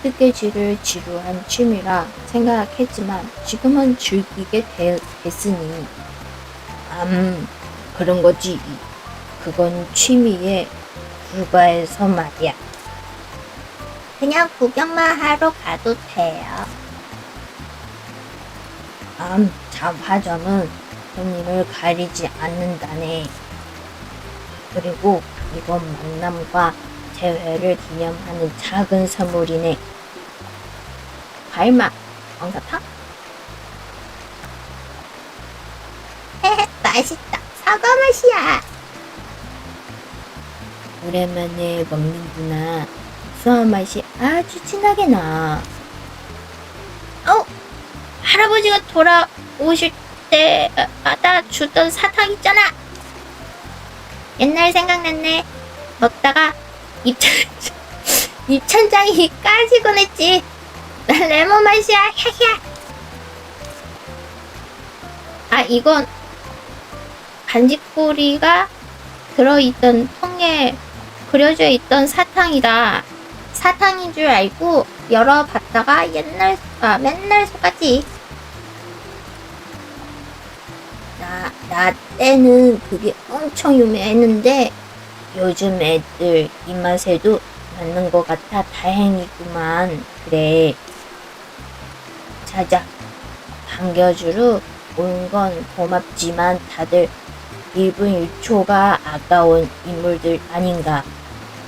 뜨개질을 지루한 취미라 생각했지만 지금은 즐기게 됐으니 그런 거지. 그건 취미에 불과해서 말이야. 그냥 구경만 하러 가도 돼요. 잡화점은 손님을 가리지 않는다네. 그리고 이번 만남과 재회를 기념하는 작은 선물이네. 과일맛 왕사탕? 맛있다. 사과 맛이야. 오랜만에 먹는구나. 수화 맛이 아주 진하게 나. 할아버지가 돌아오실 때마다 주던 사탕 있잖아. 옛날 생각났네. 먹다가 입천장이 까지곤 했지. 난 레몬 맛이야. 캬캬. 아, 이건 반지꼬리가 들어있던 통에 그려져 있던 사탕이다. 사탕인 줄 알고 열어봤다가 맨날 속았지. 나 때는 그게 엄청 유명했는데 요즘 애들 입맛에도 맞는 것 같아 다행이구만. 그래. 자자, 반겨주러 온 건 고맙지만 다들 1분 1초가 아까운 인물들 아닌가.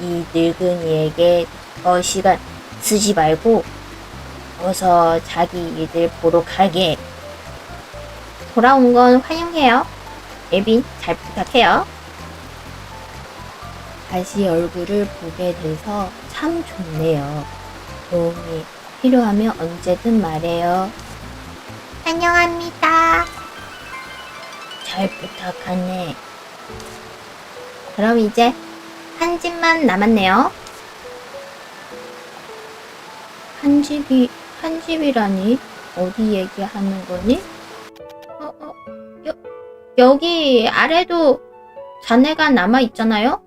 이 늙은이에게 더 시간 쓰지 말고 어서 자기 일들 보러 가게. 돌아온 건 환영해요. 에빈, 잘 부탁해요. 다시 얼굴을 보게 돼서 참 좋네요. 도움이 필요하면 언제든 말해요. 환영합니다. 잘 부탁하네. 그럼 이제 한 집만 남았네요. 한 집이라니? 어디 얘기하는 거니? 여기 아래도 잔해가 남아 있잖아요?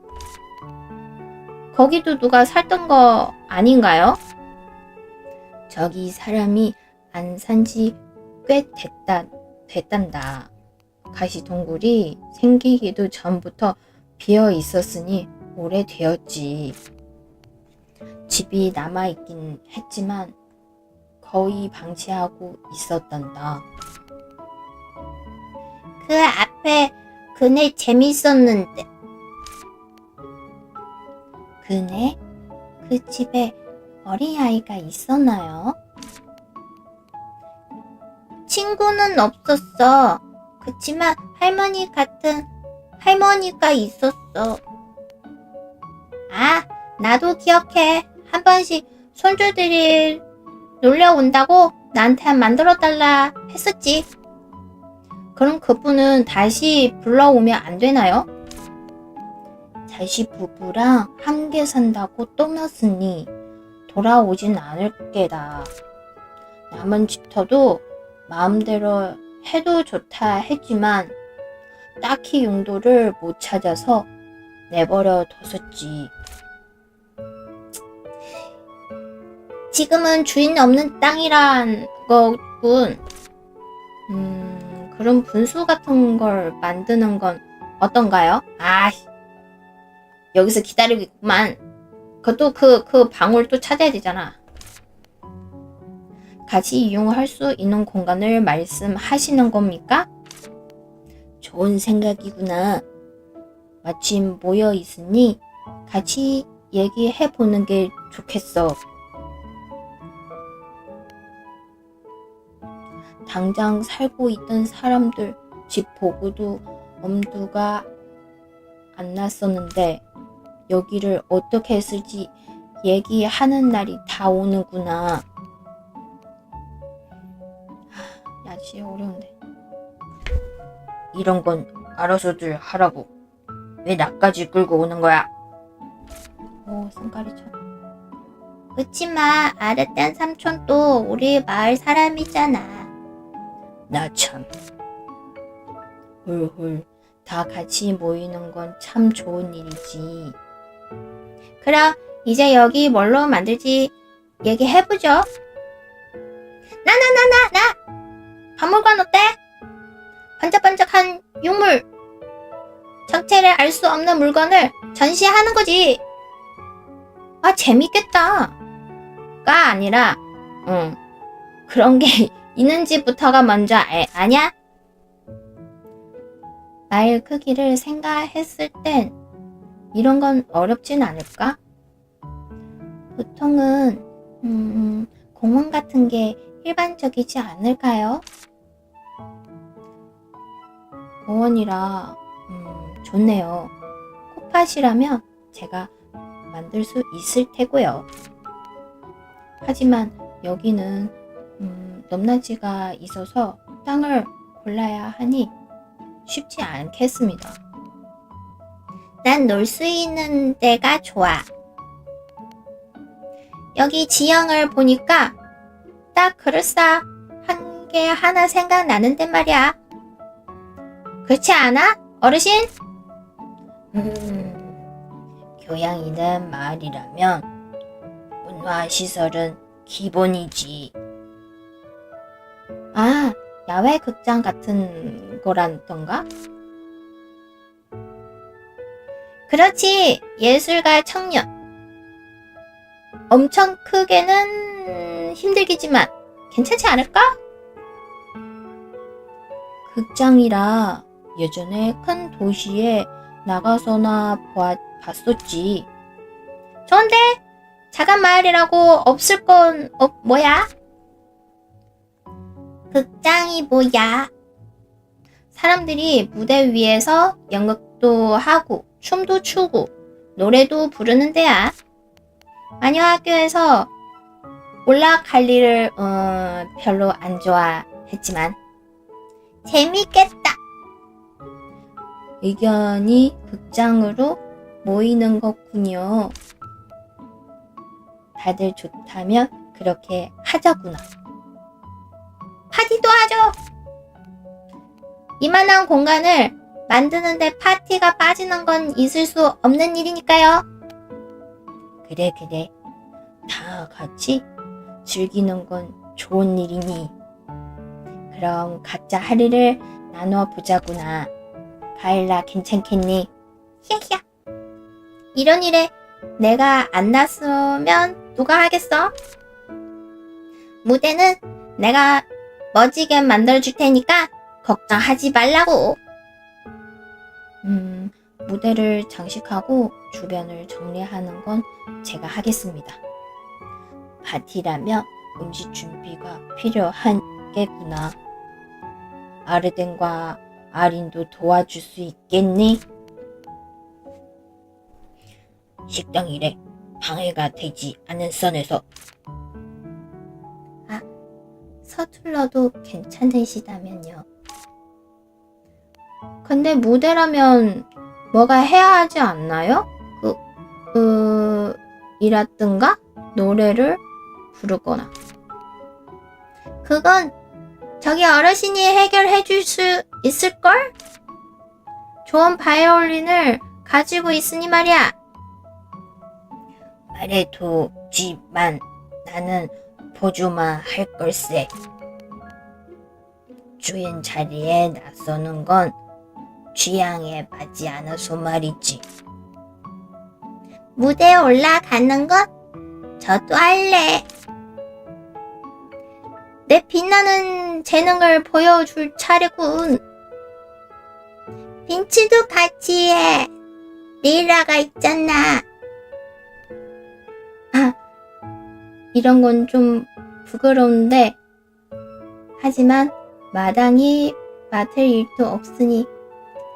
거기도 누가 살던 거 아닌가요? 저기 사람이 안 산지 꽤 됐단다. 가시동굴이 생기기도 전부터 비어 있었으니 오래되었지. 집이 남아있긴 했지만 거의 방치하고 있었단다. 그 앞에 그네 재밌었는데. 그네? 그 집에 어린아이가 있었나요? 친구는 없었어. 그치만 할머니 같은 할머니가 있었어. 아, 나도 기억해. 한 번씩 손주들이 놀려온다고 나한테 만들어달라 했었지. 그럼 그분은 다시 불러오면 안 되나요? 자식 부부랑 함께 산다고 떠났으니 돌아오진 않을 게다. 남은 집터도 마음대로 해도 좋다 했지만 딱히 용도를 못 찾아서 내버려 뒀었지. 지금은 주인 없는 땅이란 거군. 그럼 분수 같은 걸 만드는 건 어떤가요? 아, 여기서 기다리고 있구만. 그것도 그 방울 또 찾아야 되잖아. 같이 이용할 수 있는 공간을 말씀하시는 겁니까? 좋은 생각이구나. 마침 모여 있으니 같이 얘기해 보는 게 좋겠어. 당장 살고 있던 사람들 집 보고도 엄두가 안 났었는데 여기를 어떻게 쓸지 얘기하는 날이 다 오는구나. 야, 진짜 어려운데. 이런 건 알아서들 하라고. 왜 나까지 끌고 오는 거야? 오, 손가리처럼. 그치만 아랫단 삼촌도 우리 마을 사람이잖아. 나 참. 훌훌. 다 같이 모이는 건 참 좋은 일이지. 그럼 이제 여기 뭘로 만들지 얘기해보죠. 나! 박물관 어때? 반짝반짝한 유물. 정체를 알 수 없는 물건을 전시하는 거지. 아, 재밌겠다. 가 아니라 그런 게 있는지부터가 먼저 아냐? 마을 크기를 생각했을 땐 이런 건 어렵진 않을까? 보통은 공원 같은 게 일반적이지 않을까요? 공원이라 좋네요. 코팟이라면 제가 만들 수 있을 테고요. 하지만 여기는 넘나지가 있어서 땅을 골라야 하니 쉽지 않겠습니다. 난 놀 수 있는 데가 좋아. 여기 지형을 보니까 딱 그럴싸한 게 하나 생각나는데 말이야. 그렇지 않아? 어르신? 교양 있는 마을이라면 문화시설은 기본이지. 아, 야외 극장 같은 거란던가? 그렇지, 예술가 청년. 엄청 크게는 힘들겠지만 괜찮지 않을까? 극장이라 예전에 큰 도시에 나가서나 봤었지. 좋은데? 작은 마을이라고 없을 건 뭐야? 극장이 뭐야? 사람들이 무대 위에서 연극도 하고 춤도 추고 노래도 부르는 데야. 마녀 학교에서 올라갈 일을 별로 안 좋아했지만 재밌겠다. 의견이 극장으로 모이는 거군요. 다들 좋다면 그렇게 하자구나. 파티도 하죠. 이만한 공간을 만드는데 파티가 빠지는 건 있을 수 없는 일이니까요. 그래. 다 같이 즐기는 건 좋은 일이니. 그럼 각자 할 일을 나눠 보자구나. 바일라 괜찮겠니? 히야히야. 이런 일에 내가 안 났으면 누가 하겠어? 무대는 내가 멋지게 만들어줄 테니까 걱정하지 말라고. 무대를 장식하고 주변을 정리하는 건 제가 하겠습니다. 파티라면 음식 준비가 필요한 게구나. 아르덴과 아린도 도와줄 수 있겠니? 식당 일에 방해가 되지 않은 선에서. 아, 서툴러도 괜찮으시다면요. 근데 무대라면 뭐가 해야 하지 않나요? 이라든가 노래를 부르거나. 그건 저기 어르신이 해결해 줄 수 있을걸? 좋은 바이올린을 가지고 있으니 말이야. 말해두지만 나는 보조만 할 걸세. 주인 자리에 나서는 건 취향에 맞지 않아서 말이지. 무대에 올라가는 건 저도 할래. 내 빛나는 재능을 보여줄 차례군. 빈치도 같이 해. 리라가 있잖아. 아, 이런 건 좀 부끄러운데, 하지만 마당이 맡을 일도 없으니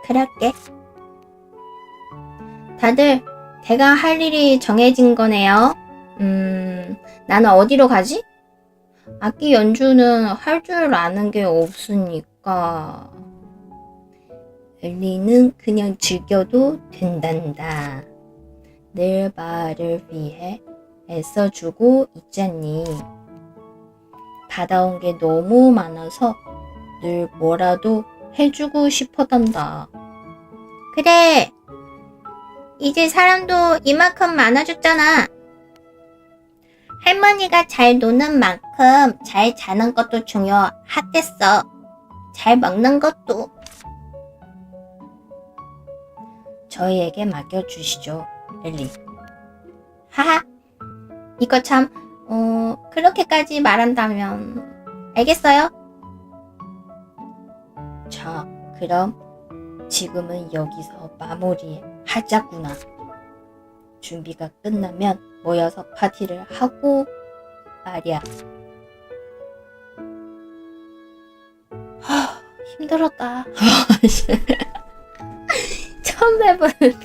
그럴게. 다들 내가 할 일이 정해진 거네요. 나는 어디로 가지? 악기 연주는 할 줄 아는 게 없으니까. 엘리는 그냥 즐겨도 된단다. 늘 마을을 위해 애써주고 있잖니. 받아온 게 너무 많아서 늘 뭐라도 해주고 싶어단다. 그래. 이제 사람도 이만큼 많아졌잖아. 할머니가 잘 노는 만큼 잘 자는 것도 중요하댔어. 잘 먹는 것도. 저희에게 맡겨주시죠, 엘리. 하하. 이거 참, 그렇게까지 말한다면 알겠어요? 자, 그럼 지금은 여기서 마무리하자꾸나. 준비가 끝나면 모여서 파티를 하고 말이야. 힘들었다. 처음 해보는데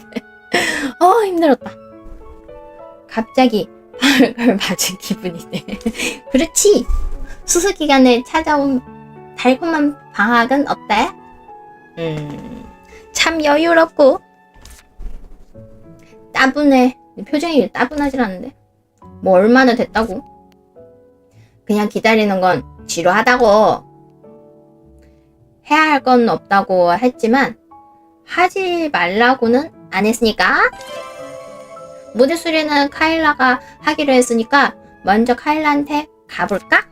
힘들었다. 갑자기 발을 맞은 기분이네. 그렇지. 수술 기간에 찾아온 달콤한 방학은 어때? 참 여유롭고 따분해. 표정이 따분하진 않은데 뭐 얼마나 됐다고. 그냥 기다리는 건 지루하다고. 해야 할 건 없다고 했지만 하지 말라고는 안 했으니까. 무대 수리는 카일라가 하기로 했으니까 먼저 카일라한테 가볼까?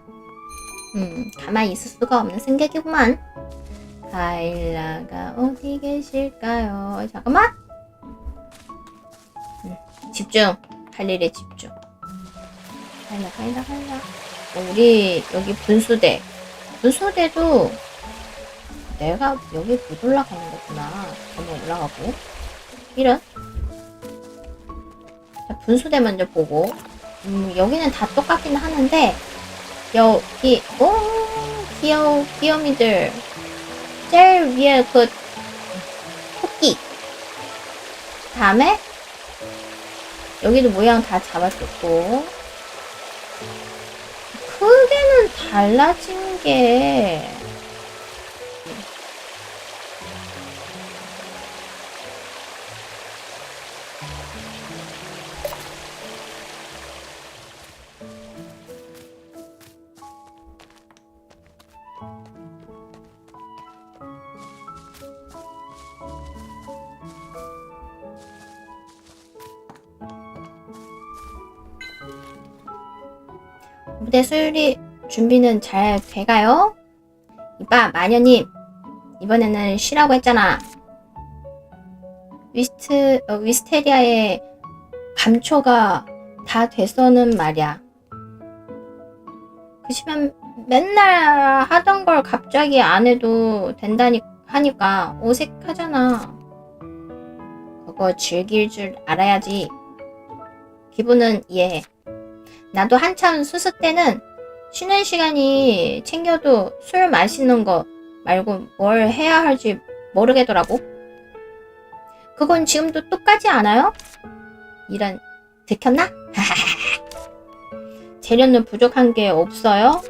가만히 있을 수가 없는 승객이구만. 카일라가 어디 계실까요? 잠깐만. 집중. 할 일에 집중. 카일라. 우리 여기 분수대도 내가 여기 못 올라가는 거구나. 한번 올라가고. 이런. 자, 분수대 먼저 보고. 여기는 다 똑같긴 하는데 여기 귀요미들 제일 위에 그 토끼. 다음에 여기도 모양 다 잡아줬고 크게는 달라진 게 무대 수리 준비는 잘 돼가요? 이봐 마녀님, 이번에는 쉬라고 했잖아. 위스테리아의 감초가 다 됐어는 말이야. 그치만 맨날 하던 걸 갑자기 안 해도 하니까 어색하잖아. 그거 즐길 줄 알아야지. 기분은 이해해. 나도 한참 수습 때는 쉬는 시간이 챙겨도 술 마시는 거 말고 뭘 해야 할지 모르겠더라고. 그건 지금도 똑같지 않아요? 이런, 들켰나? 재료는 부족한 게 없어요?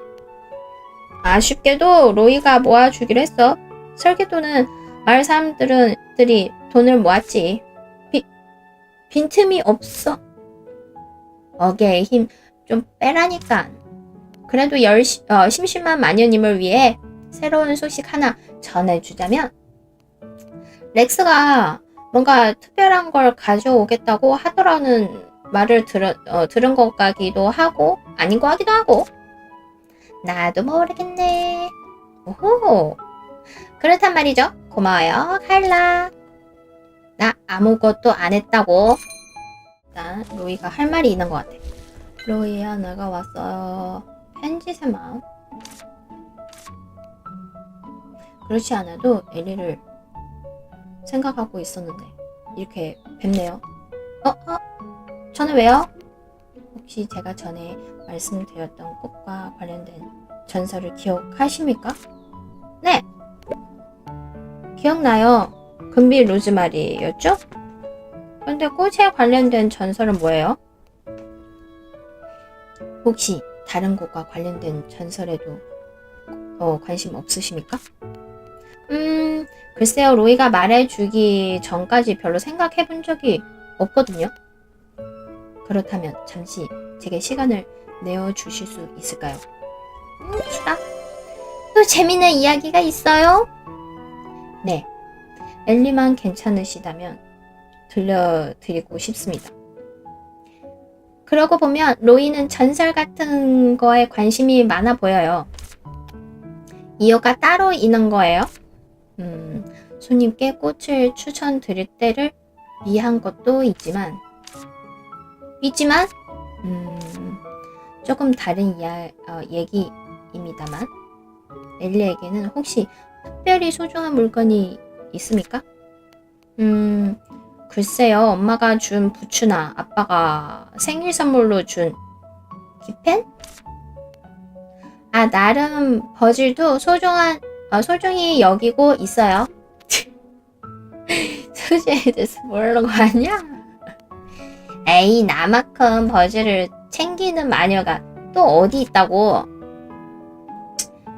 아쉽게도 로이가 모아주기로 했어. 설계도는 마을 사람들이 돈을 모았지. 빈틈이 없어. 어깨에 힘 좀 빼라니까. 그래도 심심한 마녀님을 위해 새로운 소식 하나 전해주자면 렉스가 뭔가 특별한 걸 가져오겠다고 하더라는 말을 들은 것 같기도 하고 아닌 것 같기도 하고. 나도 모르겠네. 오호. 그렇단 말이죠. 고마워요 카일라. 나 아무것도 안 했다고. 일단 로이가 할 말이 있는 것 같아. 로이야, 내가 왔어요. 편지새 마음. 그렇지 않아도 엘리를 생각하고 있었는데 이렇게 뵙네요. 저는 왜요? 혹시 제가 전에 말씀드렸던 꽃과 관련된 전설을 기억하십니까? 네! 기억나요. 금비 로즈마리였죠? 근데 꽃에 관련된 전설은 뭐예요? 혹시 다른 곳과 관련된 전설에도 관심 없으십니까? 글쎄요. 로이가 말해주기 전까지 별로 생각해본 적이 없거든요. 그렇다면 잠시 제게 시간을 내어주실 수 있을까요? 수다. 또 재밌는 이야기가 있어요? 네. 엘리만 괜찮으시다면 들려드리고 싶습니다. 그러고 보면 로이는 전설 같은 거에 관심이 많아 보여요. 이유가 따로 있는 거예요. 손님께 꽃을 추천드릴 때를 위한 것도 있지만 조금 다른 얘기입니다만 엘리에게는 혹시 특별히 소중한 물건이 있습니까? 글쎄요. 엄마가 준 부츠나 아빠가 생일 선물로 준 키펜? 나름 버질도 소중히 여기고 있어요. 소중에 대해서 모르는 거 아니야? 에이, 나만큼 버질을 챙기는 마녀가 또 어디 있다고.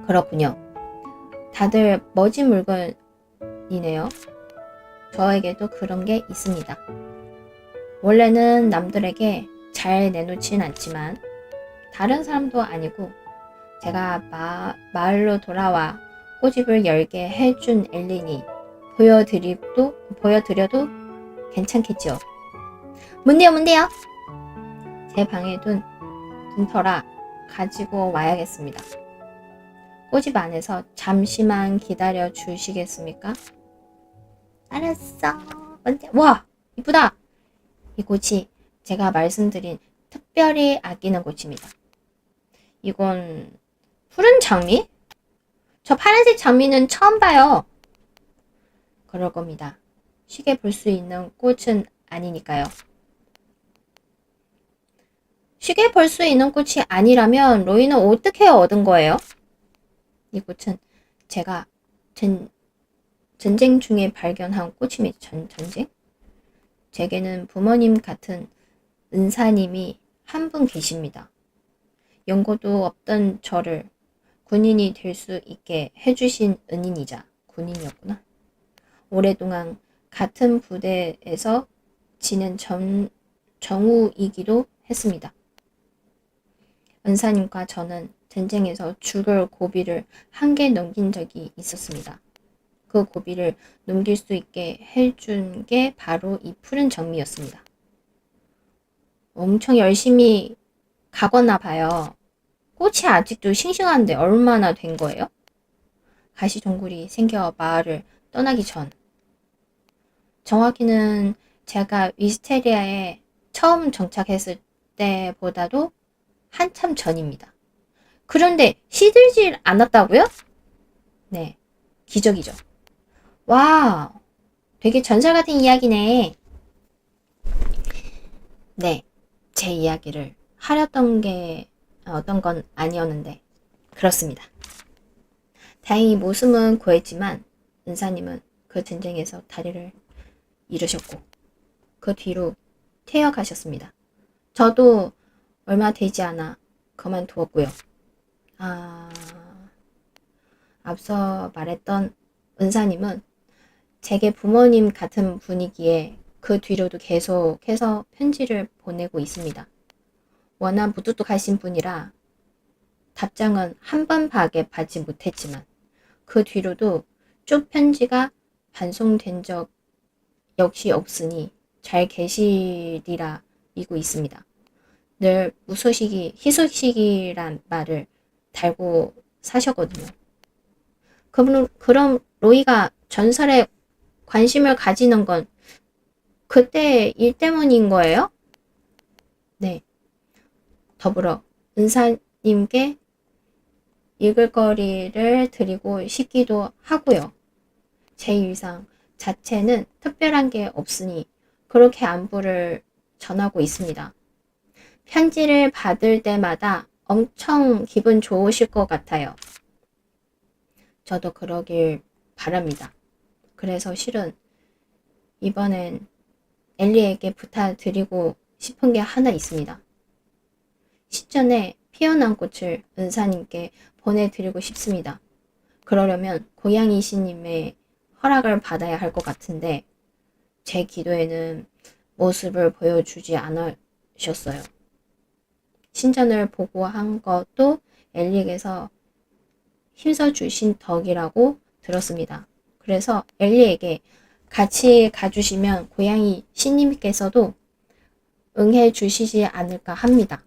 그렇군요. 다들 멋진 물건이네요. 저에게도 그런 게 있습니다. 원래는 남들에게 잘 내놓진 않지만 다른 사람도 아니고 제가 마을로 돌아와 꼬집을 열게 해준 엘린이 보여드려도 괜찮겠죠. 뭔데요? 제 방에 둔 터라 가지고 와야겠습니다. 꼬집 안에서 잠시만 기다려 주시겠습니까? 알았어. 뭔데? 와, 이쁘다. 이 꽃이 제가 말씀드린 특별히 아끼는 꽃입니다. 이건 푸른 장미? 저 파란색 장미는 처음 봐요. 그럴 겁니다. 쉽게 볼 수 있는 꽃은 아니니까요. 쉽게 볼 수 있는 꽃이 아니라면 로이는 어떻게 얻은 거예요? 이 꽃은 제가 전쟁 중에 발견한 꽃입니다. 전쟁? 제게는 부모님 같은 은사님이 한 분 계십니다. 연고도 없던 저를 군인이 될 수 있게 해주신 은인이자 군인이었구나. 오랫동안 같은 부대에서 지낸 정우이기도 했습니다. 은사님과 저는 전쟁에서 죽을 고비를 한 개 넘긴 적이 있었습니다. 그 고비를 넘길 수 있게 해준 게 바로 이 푸른 장미였습니다. 엄청 열심히 가거나 봐요. 꽃이 아직도 싱싱한데 얼마나 된 거예요? 가시동굴이 생겨 마을을 떠나기 전. 정확히는 제가 위스테리아에 처음 정착했을 때보다도 한참 전입니다. 그런데 시들질 않았다고요? 네, 기적이죠. 와, 되게 전설 같은 이야기네. 네, 제 이야기를 하렸던 게 어떤 건 아니었는데 그렇습니다. 다행히 목숨은 구했지만 은사님은 그 전쟁에서 다리를 잃으셨고 그 뒤로 퇴역하셨습니다. 저도 얼마 되지 않아 그만두었고요. 앞서 말했던 은사님은 제게 부모님 같은 분이기에 그 뒤로도 계속해서 편지를 보내고 있습니다. 워낙 무뚝뚝하신 분이라 답장은 한 번밖에 받지 못했지만 그 뒤로도 쭉 편지가 반송된 적 역시 없으니 잘 계시리라 믿고 있습니다. 늘 희소식이란 말을 달고 사셨거든요. 그럼 로이가 전설에 관심을 가지는 건 그때 일 때문인 거예요? 네. 더불어 은사님께 읽을거리를 드리고 싶기도 하고요. 제 위상 자체는 특별한 게 없으니 그렇게 안부를 전하고 있습니다. 편지를 받을 때마다 엄청 기분 좋으실 것 같아요. 저도 그러길 바랍니다. 그래서 실은 이번엔 엘리에게 부탁드리고 싶은 게 하나 있습니다. 시전에 피어난 꽃을 은사님께 보내드리고 싶습니다. 그러려면 고양이 신님의 허락을 받아야 할 것 같은데 제 기도에는 모습을 보여주지 않으셨어요. 신전을 보고한 것도 엘리에게서 힘써주신 덕이라고 들었습니다. 그래서 엘리에게 같이 가주시면 고양이 신님께서도 응해 주시지 않을까 합니다.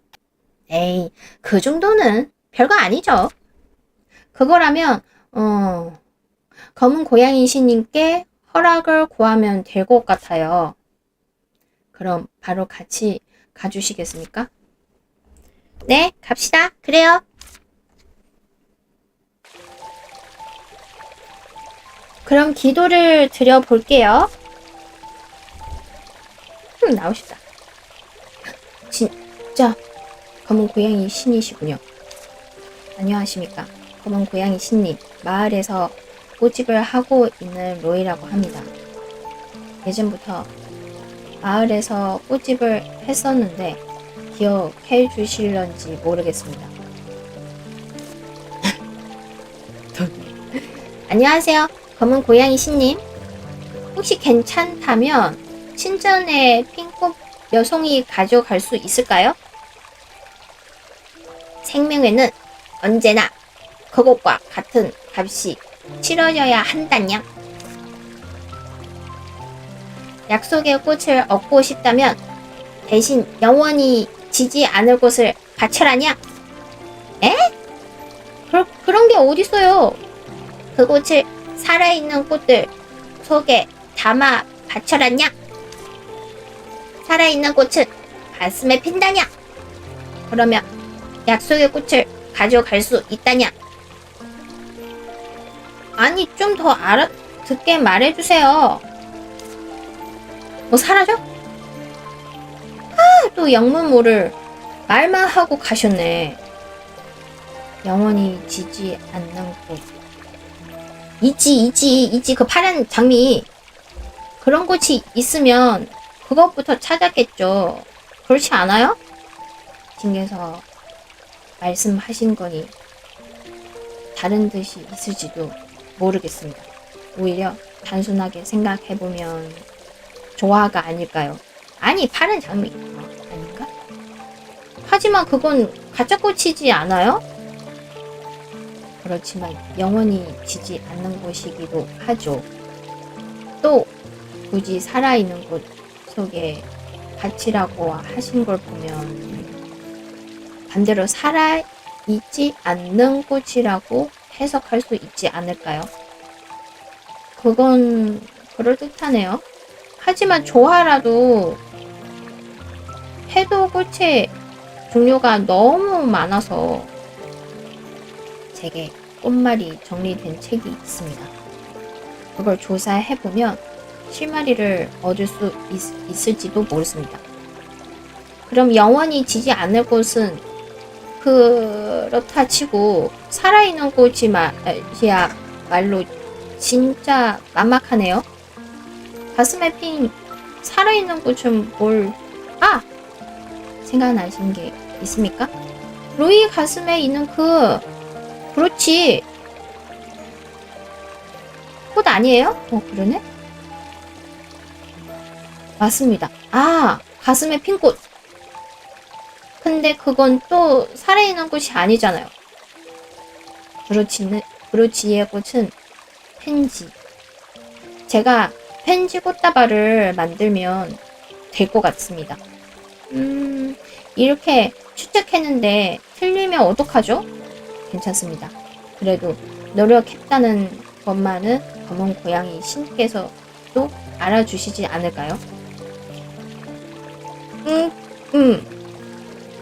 에이, 그 정도는 별거 아니죠. 그거라면 검은 고양이 신님께 허락을 구하면 될 것 같아요. 그럼 바로 같이 가주시겠습니까? 네, 갑시다. 그래요. 그럼 기도를 드려볼게요. 나오시다. 진짜 검은 고양이 신이시군요. 안녕하십니까. 검은 고양이 신님, 마을에서 꼬집을 하고 있는 로이라고 합니다. 예전부터 마을에서 꼬집을 했었는데 기억해 주실런지 모르겠습니다. 안녕하세요. 검은 고양이 신님. 혹시 괜찮다면 신전의 핑꽃 여송이 가져갈 수 있을까요? 생명에는 언제나 그것과 같은 값이 치러져야 한다냥. 약속의 꽃을 얻고 싶다면 대신 영원히 지지 않을 곳을 바쳐라냥. 에? 그런 게 어딨어요. 그 꽃을 살아있는 꽃들 속에 담아 바쳐라냥. 살아있는 꽃은 가슴에 핀다냥. 그러면 약속의 꽃을 가져갈 수 있다냥. 아니, 좀 더 알아듣게 말해주세요. 뭐 사라져? 또 영문모를 말만 하고 가셨네. 영원히 지지 않는 곳. 있지. 그 파란 장미. 그런 곳이 있으면 그것부터 찾았겠죠. 그렇지 않아요? 징계서 말씀하신 거니 다른 뜻이 있을지도 모르겠습니다. 오히려 단순하게 생각해보면 조화가 아닐까요? 아니, 파란 장미. 아닌가? 하지만 그건 가짜꽃이지 않아요? 그렇지만 영원히 지지 않는 곳이기도 하죠. 또 굳이 살아있는 곳 속에 가치라고 하신 걸 보면 반대로 살아있지 않는 곳이라고 해석할 수 있지 않을까요? 그건 그럴듯하네요. 하지만 조화라도 해도꽃의 종류가 너무 많아서 제게 꽃말이 정리된 책이 있습니다. 그걸 조사해보면 실마리를 얻을 수 있을지도 모르겠습니다. 그럼 영원히 지지 않을 곳은 그렇다 치고 살아있는 꽃이야말로 진짜 막막하네요. 가슴에 핀 살아있는 꽃은 생각나신 게 있습니까? 로이 가슴에 있는 그렇지. 꽃 아니에요? 그러네? 맞습니다. 가슴에 핀 꽃. 근데 그건 또 살아있는 꽃이 아니잖아요. 브로치의 꽃은 펜지. 제가 펜지 꽃다발을 만들면 될 것 같습니다. 이렇게 추측했는데 틀리면 어떡하죠? 괜찮습니다. 그래도 노력했다는 것만은 검은 고양이 신께서 또 알아주시지 않을까요?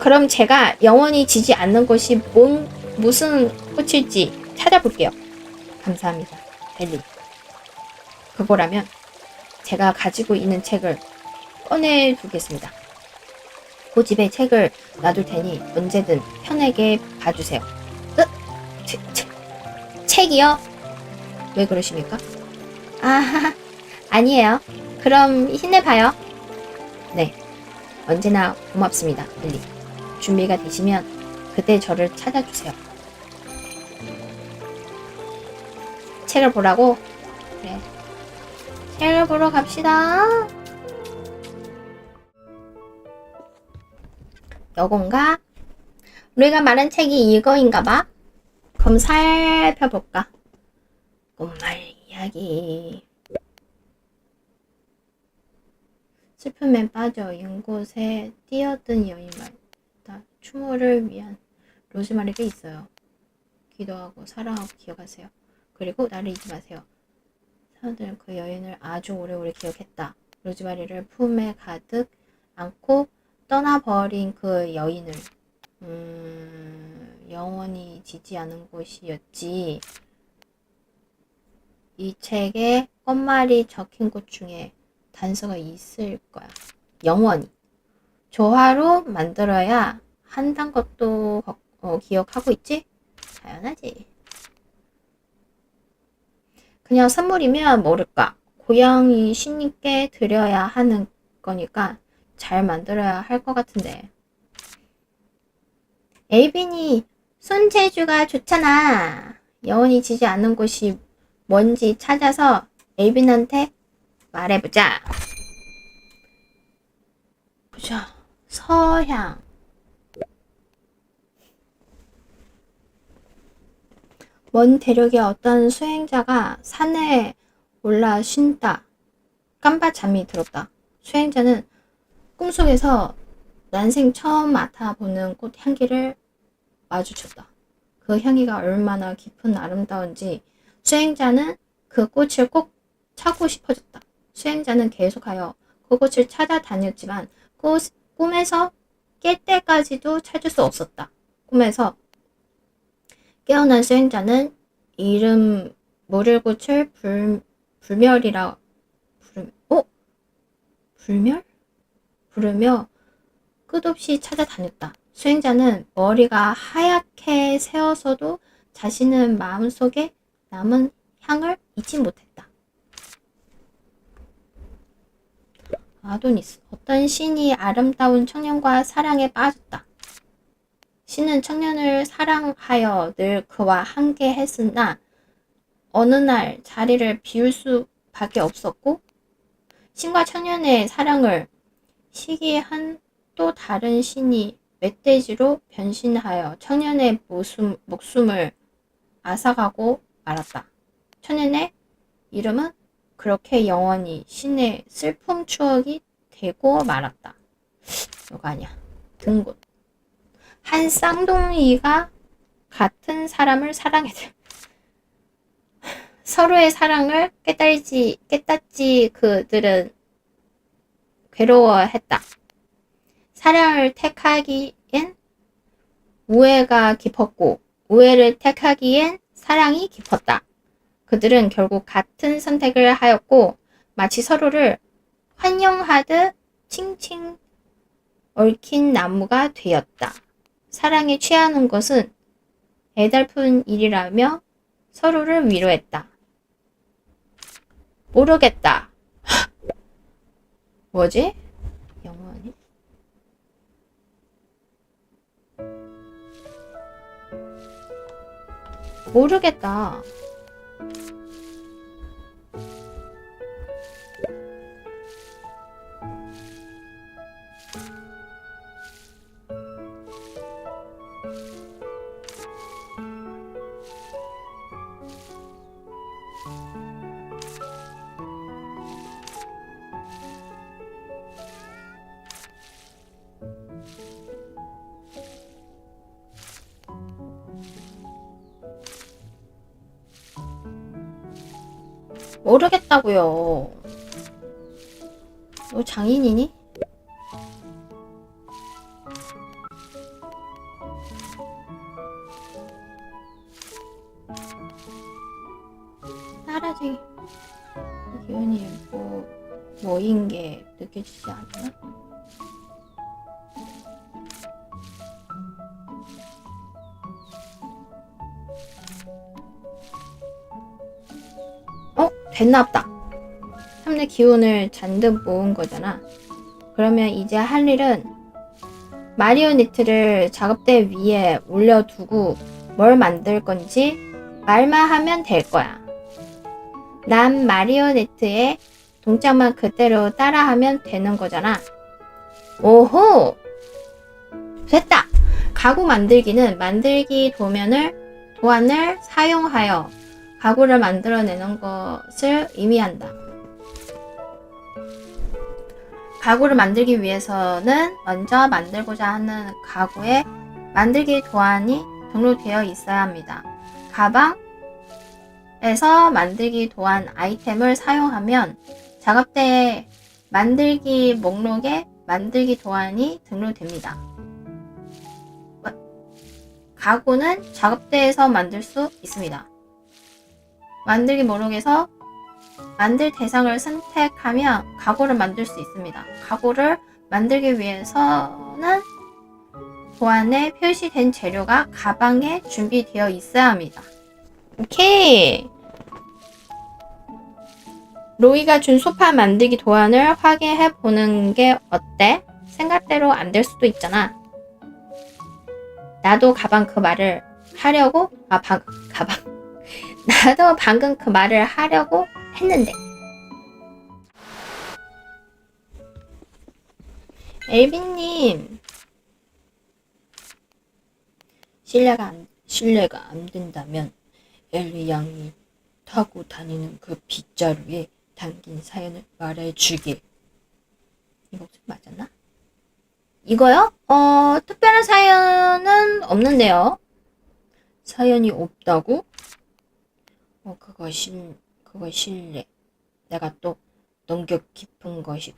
그럼 제가 영원히 지지 않는 것이 무슨 꽃일지 찾아볼게요. 감사합니다. 벨리. 그거라면 제가 가지고 있는 책을 꺼내두겠습니다. 고집에 책을 놔둘 테니 언제든 편하게 봐주세요. 책이요? 왜 그러십니까? 아니에요. 그럼 힘내봐요. 네, 언제나 고맙습니다, 벨리. 준비가 되시면 그때 저를 찾아주세요. 책을 보라고? 그래. 책을 보러 갑시다. 요건가? 우리가 말한 책이 이거인가봐. 그럼 살펴볼까? 꽃말 이야기. 슬픔에 빠져 연곳에 뛰어든 여인 말다. 추모를 위한 로즈마리가 있어요. 기도하고 사랑하고 기억하세요. 그리고 나를 잊지 마세요. 사람들은 그 여인을 아주 오래오래 기억했다. 로즈마리를 품에 가득 안고 떠나버린 그 여인을 영원히 지지 않은 곳이었지. 이 책에 꽃말이 적힌 곳 중에 단서가 있을 거야. 영원히. 조화로 만들어야 한단 것도 기억하고 있지? 당연하지. 그냥 선물이면 모를까. 고양이 신님께 드려야 하는 거니까 잘 만들어야 할 것 같은데. 에이빈이 손재주가 좋잖아. 영원히 지지 않는 곳이 뭔지 찾아서 에이빈한테 말해보자. 보자. 서향. 먼 대륙의 어떤 수행자가 산에 올라 쉰다. 깜박 잠이 들었다. 수행자는 꿈속에서 난생 처음 맡아보는 꽃 향기를 마주쳤다. 그 향기가 얼마나 깊은 아름다운지 수행자는 그 꽃을 꼭 찾고 싶어졌다. 수행자는 계속하여 그 꽃을 찾아다녔지만 꿈에서 깰 때까지도 찾을 수 없었다. 꿈에서 깨어난 수행자는 이름 모를 꽃을 불멸이라 부르며 끝없이 찾아다녔다. 수행자는 머리가 하얗게 새어서도 자신은 마음속에 남은 향을 잊지 못했다. 아도니스. 어떤 신이 아름다운 청년과 사랑에 빠졌다. 신은 청년을 사랑하여 늘 그와 함께 했으나 어느 날 자리를 비울 수밖에 없었고 신과 청년의 사랑을 시기한 또 다른 신이 멧돼지로 변신하여 청년의 목숨을 앗아가고 말았다. 청년의 이름은 그렇게 영원히 신의 슬픔 추억이 되고 말았다. 이거 아니야. 등굣. 한 쌍둥이가 같은 사람을 사랑했다. 서로의 사랑을 깨닫지 그들은 괴로워했다. 사랑을 택하기엔 우애가 깊었고 우애를 택하기엔 사랑이 깊었다. 그들은 결국 같은 선택을 하였고 마치 서로를 환영하듯 칭칭 얽힌 나무가 되었다. 사랑에 취하는 것은 애달픈 일이라며 서로를 위로했다. 모르겠다. 뭐지? 영원히? 모르겠다. 모르겠다고요. 너 장인이니? 따라쟁이 기운이 뭐인 게 느껴지지 않나? 됐나보다. 삼내 기운을 잔뜩 모은 거잖아. 그러면 이제 할 일은 마리오네트를 작업대 위에 올려두고 뭘 만들 건지 말만 하면 될 거야. 난 마리오네트의 동작만 그대로 따라하면 되는 거잖아. 오호! 됐다! 가구 만들기는 만들기 도안을 사용하여 가구를 만들어내는 것을 의미한다. 가구를 만들기 위해서는 먼저 만들고자 하는 가구에 만들기 도안이 등록되어 있어야 합니다. 가방에서 만들기 도안 아이템을 사용하면 작업대의 만들기 목록에 만들기 도안이 등록됩니다. 가구는 작업대에서 만들 수 있습니다. 만들기 목록에서 만들 대상을 선택하면 가구를 만들 수 있습니다. 가구를 만들기 위해서는 도안에 표시된 재료가 가방에 준비되어 있어야 합니다. 오케이! 로이가 준 소파 만들기 도안을 확인해 보는 게 어때? 생각대로 안 될 수도 있잖아. 나도 가방 그 말을 하려고 가방 나도 방금 그 말을 하려고 했는데. 엘빈님, 실례가 안 된다면 엘리 양이 타고 다니는 그 빗자루에 담긴 사연을 말해주게. 이 목소리 맞았나? 이거요? 특별한 사연은 없는데요. 사연이 없다고? 그거 실례. 내가 또 넘겨 깊은 것이고.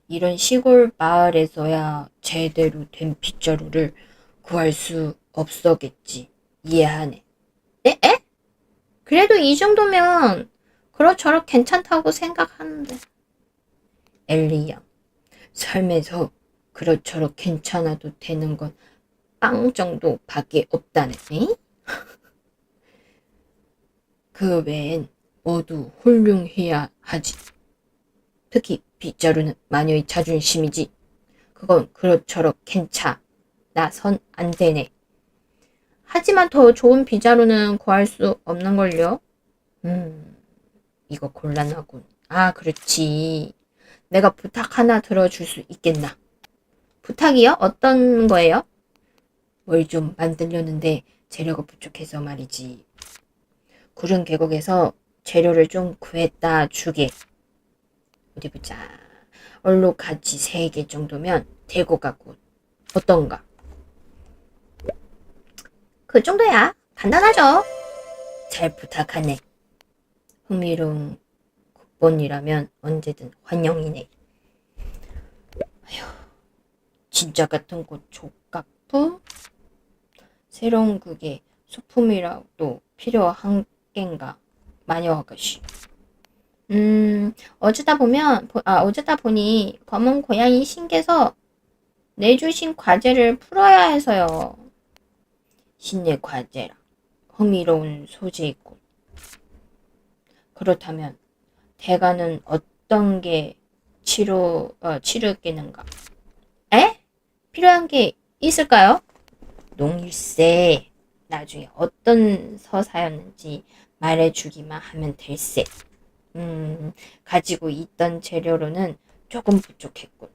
이런 시골 마을에서야 제대로 된 빗자루를 구할 수 없었겠지. 이해하네. 에? 그래도 이 정도면 그럭저럭 괜찮다고 생각하는데. 엘리 양, 삶에서 그럭저럭 괜찮아도 되는 건 빵 정도밖에 없다네. 그 외엔 모두 훌륭해야 하지. 특히 빗자루는 마녀의 자존심이지. 그건 그럭저럭 나선 안 되네. 하지만 더 좋은 빗자루는 구할 수 없는걸요? 이거 곤란하군. 아, 그렇지. 내가 부탁 하나 들어줄 수 있겠나? 부탁이요? 어떤 거예요? 뭘 좀 만들려는데 재료가 부족해서 말이지. 구른 계곡에서 재료를 좀 구했다 주게. 어디 보자. 얼룩가지 3개 정도면 되고 가고. 어떤가? 그 정도야. 간단하죠? 잘 부탁하네. 흥미로운 국본이라면 언제든 환영이네. 아휴, 진짜 같은 곳 족각부? 새로운 그게 소품이라도 필요한 겐가? 마녀 아가씨. 어쩌다 보니 검은 고양이 신께서 내주신 과제를 풀어야 해서요. 신의 과제라. 흥미로운 소재이고. 그렇다면 대가는 어떤 게 치르겠는가? 에? 필요한 게 있을까요? 농일세. 나중에 어떤 서사였는지 말해주기만 하면 될세. 가지고 있던 재료로는 조금 부족했군.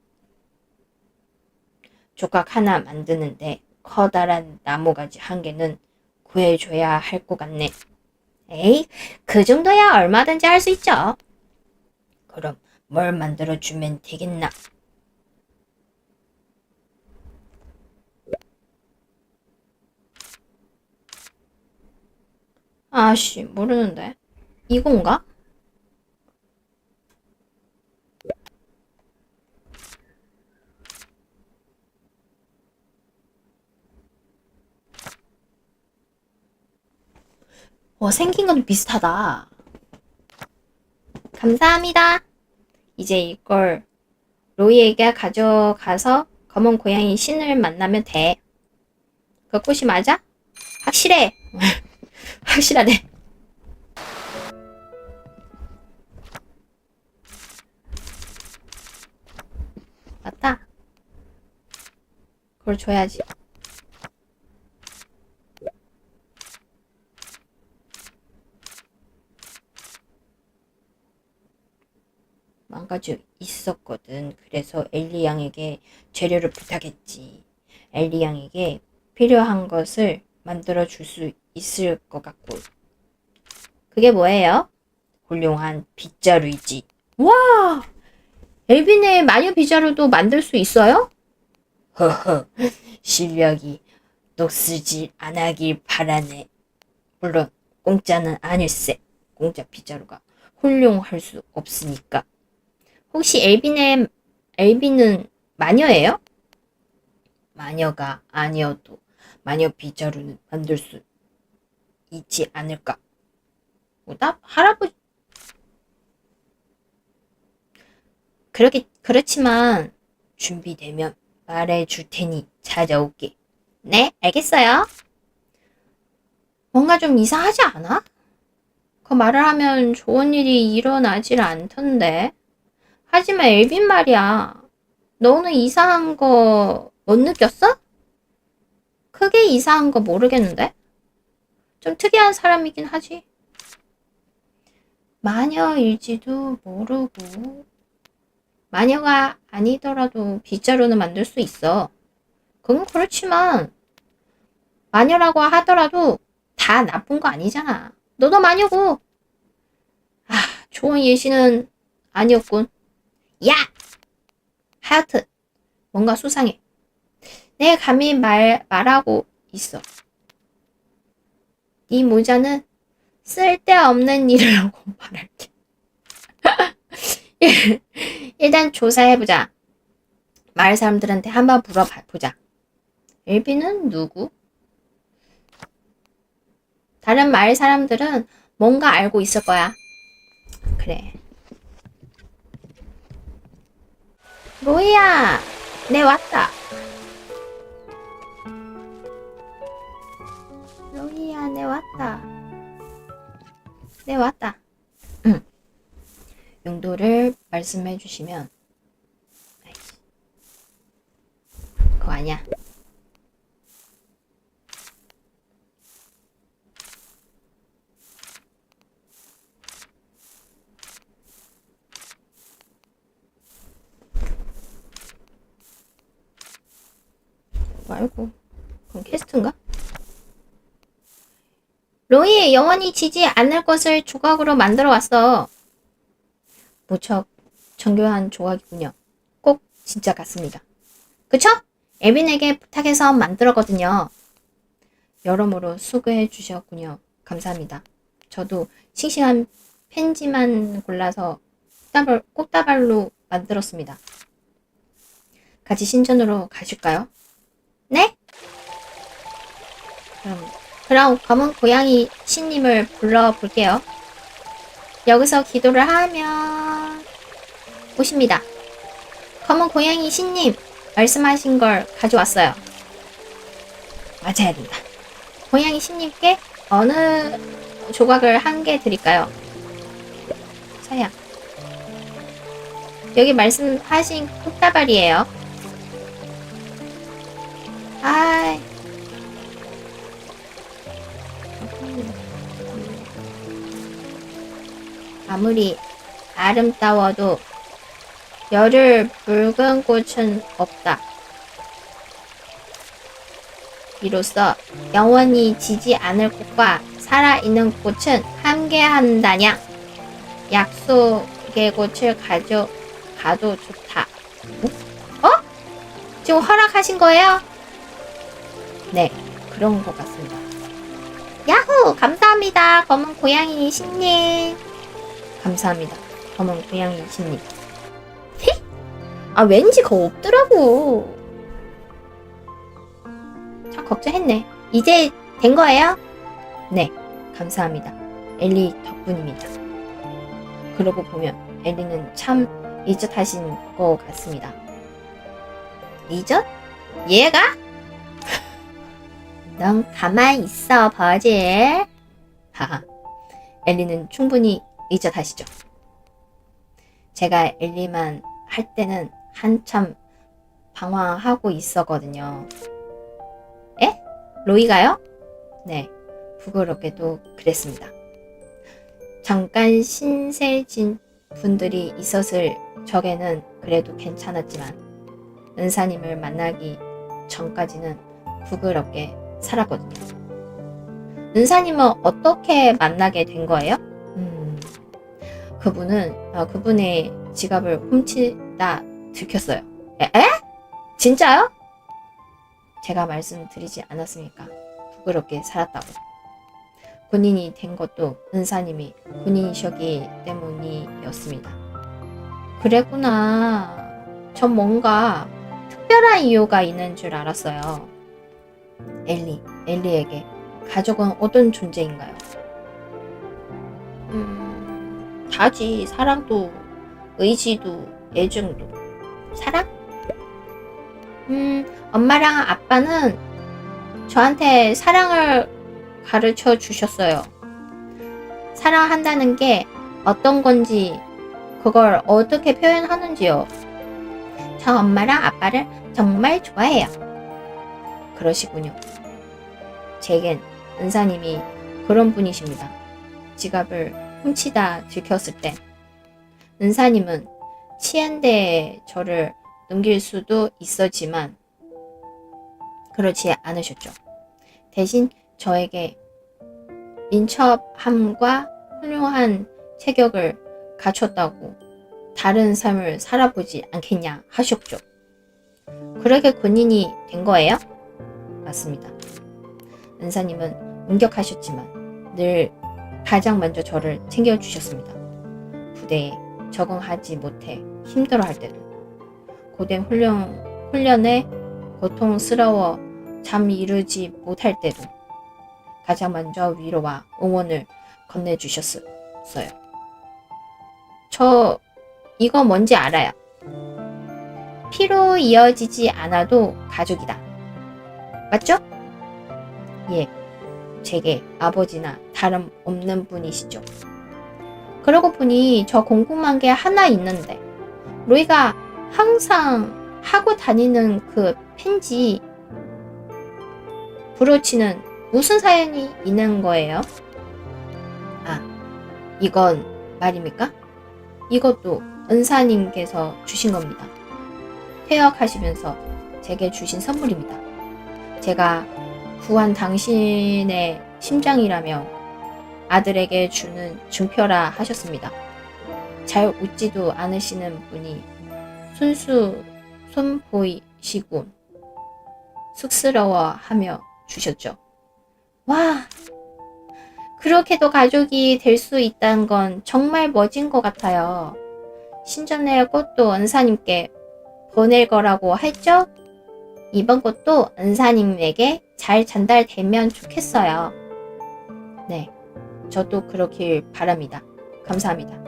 조각 하나 만드는데 커다란 나무가지 1개는 구해줘야 할 것 같네. 에이, 그 정도야 얼마든지 할 수 있죠. 그럼 뭘 만들어주면 되겠나? 아씨, 모르는데. 이건가? 생긴 건 비슷하다. 감사합니다. 이제 이걸 로이에게 가져가서 검은 고양이 신을 만나면 돼. 그 꽃이 맞아? 확실해. 확실하네. 맞다. 그걸 줘야지. 망가져 있었거든. 그래서 엘리 양에게 재료를 부탁했지. 엘리 양에게 필요한 것을 만들어 줄 수 있을 것 같고. 그게 뭐예요? 훌륭한 빗자루이지. 와! 엘빈의 마녀 빗자루도 만들 수 있어요? 허허, 실력이 녹슬지 안 하길 바라네. 물론 공짜는 아닐세. 공짜 빗자루가 훌륭할 수 없으니까. 혹시 엘빈은 마녀예요? 마녀가 아니어도 마녀 빗자루는 만들 수 있지 않을까? 나 할아버지 그렇지만 준비되면 말해줄 테니 찾아올게. 네, 알겠어요. 뭔가 좀 이상하지 않아? 그 말을 하면 좋은 일이 일어나질 않던데. 하지만 엘빈 말이야. 너는 이상한 거 못 느꼈어? 크게 이상한 거 모르겠는데? 좀 특이한 사람이긴 하지. 마녀일지도 모르고 마녀가 아니더라도 빗자루는 만들 수 있어. 그건 그렇지만 마녀라고 하더라도 다 나쁜 거 아니잖아. 너도 마녀고. 아, 좋은 예시는 아니었군. 야! 하여튼 뭔가 수상해. 내 감히 말하고 있어. 네 모자는 쓸데없는 일을 하고 말할게. 일단 조사해보자. 마을 사람들한테 한번 물어보자. 엘비는 누구? 다른 마을 사람들은 뭔가 알고 있을 거야. 그래. 로이야, 내 왔다. 로이야, 내 왔다. 내 왔다. 응. 용도를 말씀해 주시면. 아이씨. 그거 아니야. 말고. 그건 퀘스트인가? 로이, 영원히 지지 않을 것을 조각으로 만들어 왔어. 무척 정교한 조각이군요. 꼭 진짜 같습니다. 그쵸? 에빈에게 부탁해서 만들었거든요. 여러모로 수고해 주셨군요. 감사합니다. 저도 싱싱한 펜지만 골라서 꽃다발로 만들었습니다. 같이 신전으로 가실까요? 네? 그럼 검은 고양이 신님을 불러볼게요. 여기서 기도를 하면 오십니다. 검은 고양이 신님, 말씀하신 걸 가져왔어요. 맞아야 된다. 고양이 신님께 어느 조각을 한 개 드릴까요? 서양. 여기 말씀하신 꽃다발이에요. 아이. 아무리 아름다워도 열을 붉은 꽃은 없다. 이로써 영원히 지지 않을 꽃과 살아있는 꽃은 함께한다냐. 약속의 꽃을 가져가도 좋다. 어? 지금 허락하신 거예요? 네, 그런 것 같습니다. 야호! 감사합니다. 검은 고양이 신님. 감사합니다. 검은 고양이 신님. 아, 왠지 그거 없더라고. 참 걱정했네. 이제 된 거예요? 네, 감사합니다. 엘리 덕분입니다. 그러고 보면 엘리는 참 이젓하신 것 같습니다. 이젓? 얘가? 넌 가만히 있어, 버질. 하하, 엘리는 충분히 이젓하시죠. 제가 엘리만 할 때는 한참 방황하고 있었거든요. 에? 로이가요? 네, 부끄럽게도 그랬습니다. 잠깐 신세진 분들이 있었을 적에는 그래도 괜찮았지만 은사님을 만나기 전까지는 부끄럽게 살았거든요. 은사님은 어떻게 만나게 된 거예요? 그분의 지갑을 훔치다 들켰어요. 에? 진짜요? 제가 말씀드리지 않았습니까? 부끄럽게 살았다고. 군인이 된 것도 은사님이 군인이셨기 때문이었습니다. 그랬구나. 전 뭔가 특별한 이유가 있는 줄 알았어요. 엘리에게 가족은 어떤 존재인가요? 다지. 사랑도, 의지도, 애증도. 사랑? 엄마랑 아빠는 저한테 사랑을 가르쳐 주셨어요. 사랑한다는 게 어떤 건지, 그걸 어떻게 표현하는지요. 저 엄마랑 아빠를 정말 좋아해요. 그러시군요. 제겐 은사님이 그런 분이십니다. 지갑을 훔치다 들켰을 때 은사님은 치안대에 저를 넘길 수도 있었지만 그렇지 않으셨죠. 대신 저에게 인첩함과 훌륭한 체격을 갖췄다고 다른 삶을 살아보지 않겠냐 하셨죠. 그러게 군인이 된 거예요? 맞습니다. 은사님은 인격하셨지만 늘 가장 먼저 저를 챙겨주셨습니다. 부대에 적응하지 못해 힘들어할 때도, 고된 훈련에 고통스러워 잠 이루지 못할 때도 가장 먼저 위로와 응원을 건네주셨어요. 저 이거 뭔지 알아요. 피로 이어지지 않아도 가족이다. 맞죠? 예, 제게 아버지나 다름없는 분이시죠. 그러고 보니 저 궁금한 게 하나 있는데, 로이가 항상 하고 다니는 그 펜지 브로치는 무슨 사연이 있는 거예요? 아, 이건 말입니까? 이것도 은사님께서 주신 겁니다. 퇴역하시면서 제게 주신 선물입니다. 제가 구한 당신의 심장이라며 아들에게 주는 증표라 하셨습니다. 잘 웃지도 않으시는 분이 순수 손보이시고 쑥스러워하며 주셨죠. 와, 그렇게도 가족이 될 수 있다는 건 정말 멋진 것 같아요. 신전의 꽃도 은사님께 보낼 거라고 했죠? 이번 꽃도 은사님에게 잘 전달되면 좋겠어요. 네, 저도 그렇길 바랍니다. 감사합니다.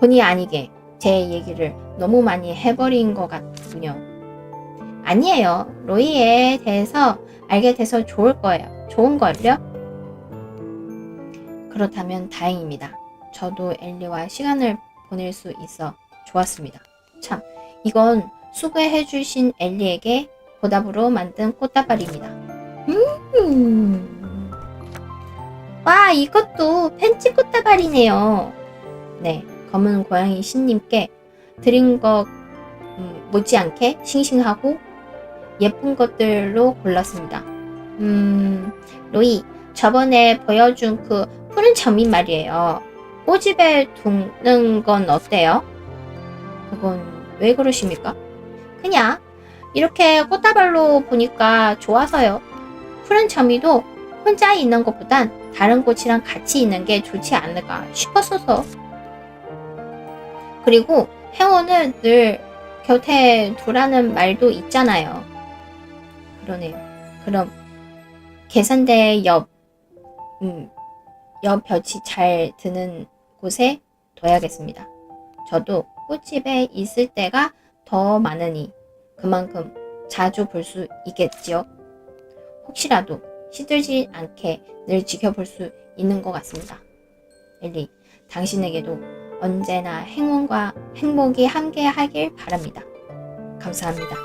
본의 아니게 제 얘기를 너무 많이 해버린 것 같군요. 아니에요. 로이에 대해서 알게 돼서 좋은걸요? 그렇다면 다행입니다. 저도 엘리와 시간을 보낼 수 있어 좋았습니다. 참, 이건 수고해주신 엘리에게 보답으로 만든 꽃다발입니다. 와, 이것도 팬츠 꽃다발이네요. 네, 검은 고양이 신님께 드린 것 못지않게 싱싱하고 예쁜 것들로 골랐습니다. 로이, 저번에 보여준 그 푸른 점이 말이에요. 꼬집에 두는 건 어때요? 그건 왜 그러십니까? 그냥 이렇게 꽃다발로 보니까 좋아서요. 푸른 점이도 혼자 있는 것보단 다른 꽃이랑 같이 있는 게 좋지 않을까 싶었어서. 그리고 행운을 늘 곁에 두라는 말도 있잖아요. 그러네요. 그럼 계산대 옆 볕이 잘 드는 곳에 둬야겠습니다. 저도 꽃집에 있을 때가 더 많으니 그만큼 자주 볼 수 있겠지요. 혹시라도 시들지 않게 늘 지켜볼 수 있는 것 같습니다. 엘리, 당신에게도 언제나 행운과 행복이 함께하길 바랍니다. 감사합니다.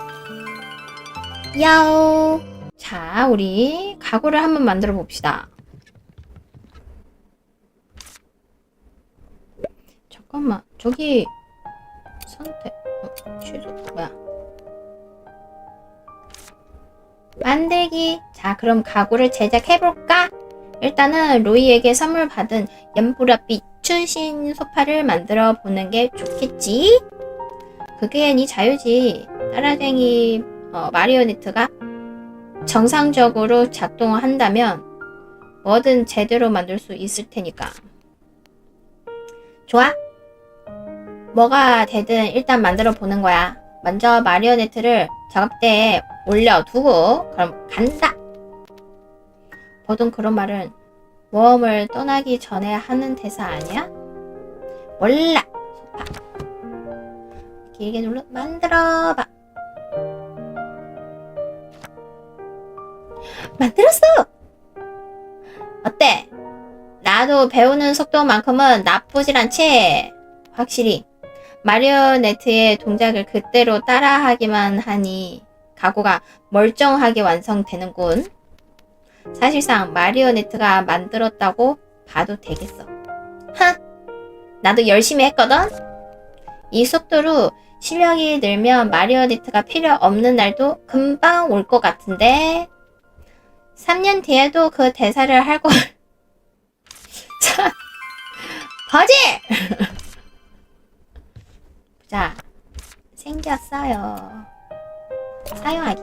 야오! 자, 우리 가구를 한번 만들어 봅시다. 잠깐만, 저기 선택 취소 뭐야? 만들기. 자, 그럼 가구를 제작해볼까? 일단은 로이에게 선물 받은 연보랏빛 추신 소파를 만들어 보는 게 좋겠지? 그게 네 자유지. 따라쟁이 마리오네트가 정상적으로 작동한다면 뭐든 제대로 만들 수 있을 테니까. 좋아? 뭐가 되든 일단 만들어 보는 거야. 먼저 마리오네트를 작업대에 올려두고 그럼 간다. 보통 그런 말은 모험을 떠나기 전에 하는 대사 아니야? 몰라. 소파 길게 눌러 만들어봐. 만들었어. 어때? 나도 배우는 속도만큼은 나쁘질 않지? 확실히 마리오네트의 동작을 그대로 따라하기만 하니 가구가 멀쩡하게 완성되는군. 사실상 마리오네트가 만들었다고 봐도 되겠어. 하! 나도 열심히 했거든? 이 속도로 실력이 늘면 마리오네트가 필요 없는 날도 금방 올 것 같은데 3년 뒤에도 그 대사를 할 걸. 참, 버질! 자, 생겼어요. 사용하기.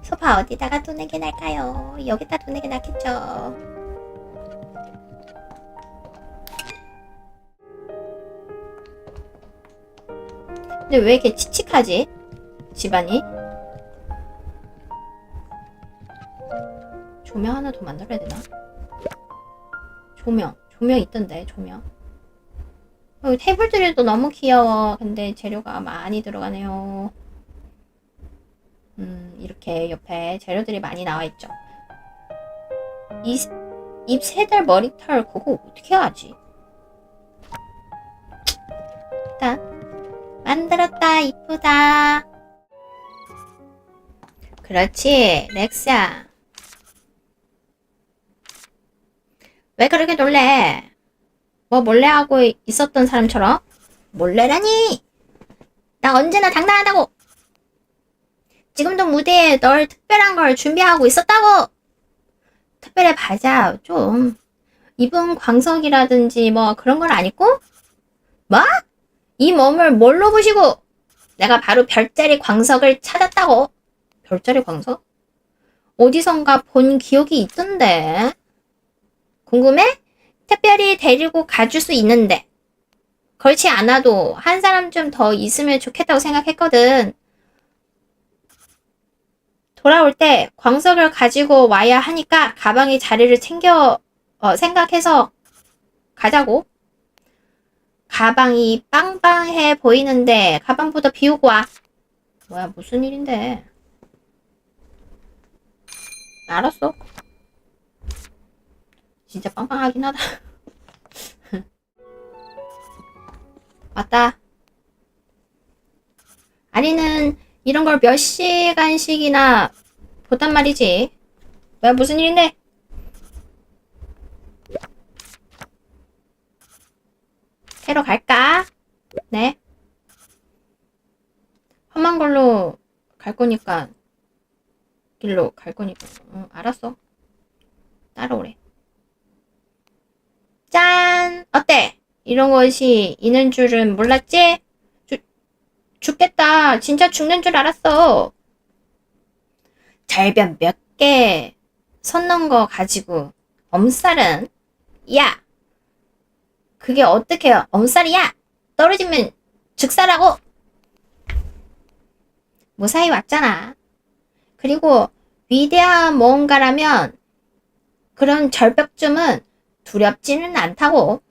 소파 어디다가 두는 게 나을까요? 여기다 두는 게 낫겠죠. 근데 왜 이렇게 칙칙하지? 집안이? 조명 하나 더 만들어야 되나? 조명 있던데, 조명. 여기 테이블들도 너무 귀여워. 근데 재료가 많이 들어가네요. 이렇게 옆에 재료들이 많이 나와있죠. 입 세달 머리털 그거 어떻게 하지? 일단 만들었다. 이쁘다. 그렇지. 렉스야. 왜 그렇게 놀래? 뭐 몰래 하고 있었던 사람처럼? 몰래라니? 나 언제나 당당하다고! 지금도 무대에 널 특별한 걸 준비하고 있었다고! 특별해 봐자, 좀. 입은 광석이라든지 뭐 그런 건 아니고? 뭐? 이 몸을 뭘로 보시고? 내가 바로 별자리 광석을 찾았다고! 별자리 광석? 어디선가 본 기억이 있던데. 궁금해? 특별히 데리고 가줄 수 있는데. 그렇지 않아도 한 사람 좀 더 있으면 좋겠다고 생각했거든. 돌아올 때 광석을 가지고 와야 하니까 가방에 자리를 생각해서 가자고. 가방이 빵빵해 보이는데 가방보다 비우고 와. 뭐야, 무슨 일인데. 알았어. 진짜 빵빵하긴 하다. 맞다. 아니는 이런 걸 몇 시간씩이나 보단 말이지. 왜 무슨 일인데? 새로 갈까? 네. 험한 걸로 갈 거니까 길로 갈 거니까. 알았어. 따라오래. 짠! 어때? 이런 것이 있는 줄은 몰랐지? 죽겠다. 진짜 죽는 줄 알았어. 절벽 몇 개 선 넘은 거 가지고 엄살은? 야! 그게 어떻게 엄살이야? 떨어지면 즉사라고! 무사히 왔잖아. 그리고 위대한 뭔가라면 그런 절벽쯤은 두렵지는 않다고.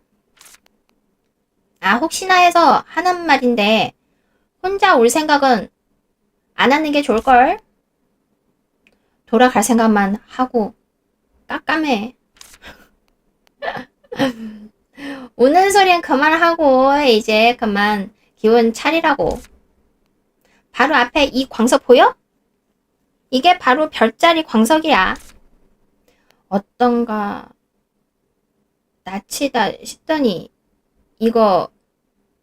아, 혹시나 해서 하는 말인데 혼자 올 생각은 안 하는 게 좋을걸? 돌아갈 생각만 하고 깜깜해. 우는 소리는 그만하고 이제 그만 기운 차리라고. 바로 앞에 이 광석 보여? 이게 바로 별자리 광석이야. 어떤가 낯이다 싶더니 이거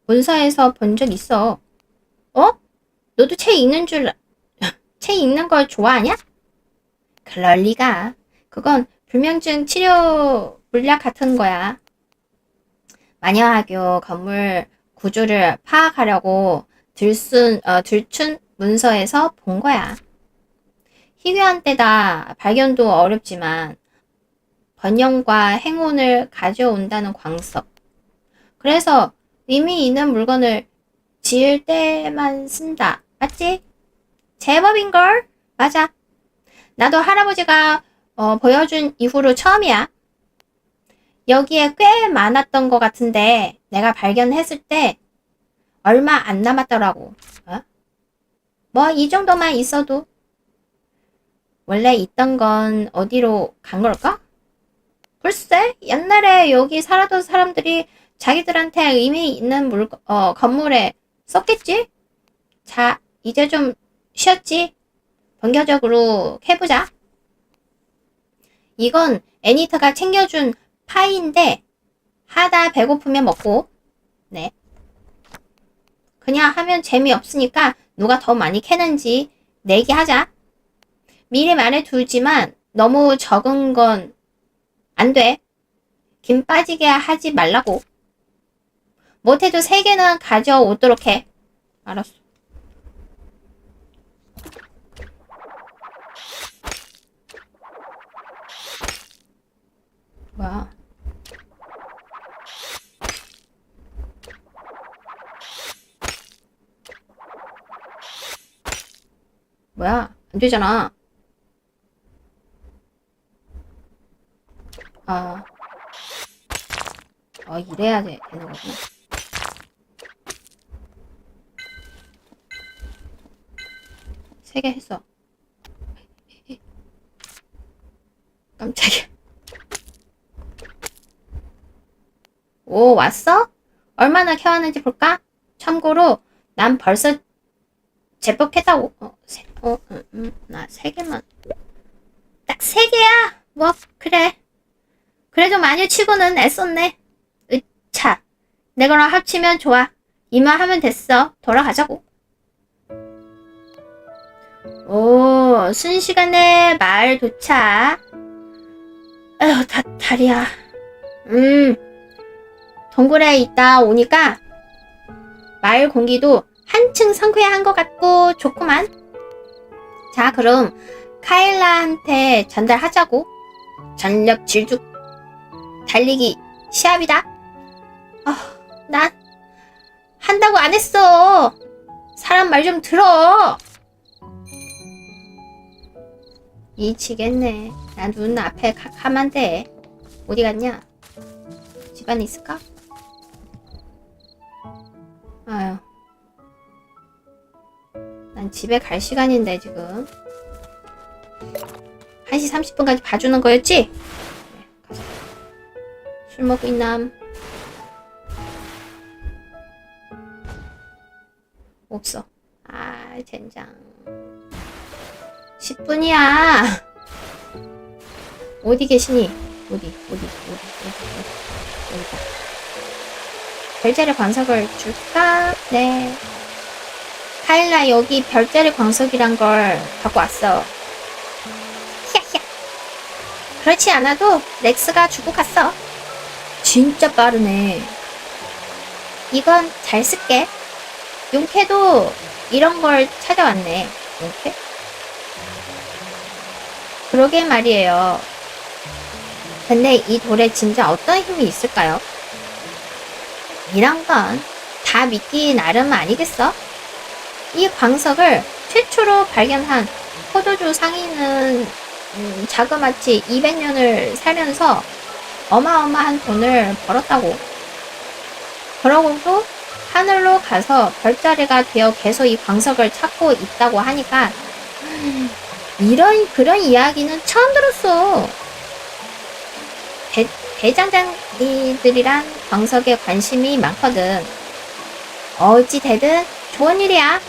본사에서 본 적 있어. 어? 너도 책 읽는 걸 좋아하냐? 그럴 리가. 그건 불면증 치료 물약 같은 거야. 마녀학교 건물 구조를 파악하려고 들춘 문서에서 본 거야. 희귀한 때다 발견도 어렵지만 번영과 행운을 가져온다는 광석. 그래서 의미 있는 물건을 지을 때만 쓴다. 맞지? 제법인걸? 맞아. 나도 할아버지가 보여준 이후로 처음이야. 여기에 꽤 많았던 것 같은데 내가 발견했을 때 얼마 안 남았더라고. 뭐 이 정도만 있어도. 원래 있던 건 어디로 간 걸까? 글쎄, 옛날에 여기 살았던 사람들이 자기들한테 의미 있는 건물에 썼겠지? 자, 이제 좀 쉬었지? 본격적으로 해보자. 이건 애니터가 챙겨준 파이인데 하다 배고프면 먹고, 네. 그냥 하면 재미없으니까 누가 더 많이 캐는지 내기하자. 미리 말해두지만 너무 적은 건 안 돼. 김 빠지게 하지 말라고. 못해도 3개는 가져오도록 해. 알았어. 뭐야? 뭐야? 안 되잖아. 이래야 되는 거구나. 세 개 했어. 깜짝이야. 오, 왔어? 얼마나 캐왔는지 볼까? 참고로, 난 벌써 제법 했다고. 나 3개만. 딱 3개야? 뭐, 그래. 그래도 마녀 치고는 애썼네. 으차. 내 거랑 합치면 좋아. 이만 하면 됐어. 돌아가자고. 오, 순식간에 마을 도착. 에휴, 다리야. 동굴에 있다 오니까 마을 공기도 한층 상쾌한 것 같고 좋구만. 자, 그럼 카일라한테 전달하자고. 전력 질주 달리기 시합이다. 난 한다고 안 했어. 사람 말 좀 들어. 미치겠네. 나 눈 앞에 하면 돼. 어디 갔냐? 집안에 있을까? 아유. 난 집에 갈 시간인데 지금 1시 30분까지 봐주는 거였지? 네, 가자. 술 먹고 있남. 없어. 젠장. 10분이야. 어디 계시니? 어디다. 별자리 광석을 줄까? 네. 카일라, 여기 별자리 광석이란 걸 갖고 왔어. 히야히야. 그렇지 않아도 렉스가 주고 갔어. 진짜 빠르네. 이건 잘 쓸게. 용케도 이런 걸 찾아왔네. 용케? 그러게 말이에요. 근데 이 돌에 진짜 어떤 힘이 있을까요? 이런 건 다 믿기 나름 아니겠어? 이 광석을 최초로 발견한 포도주 상인은 자그마치 200년을 살면서 어마어마한 돈을 벌었다고. 그러고도 하늘로 가서 별자리가 되어 계속 이 광석을 찾고 있다고 하니까 그런 이야기는 처음 들었어. 대장장이들이란 광석에 관심이 많거든. 어찌 되든 좋은 일이야.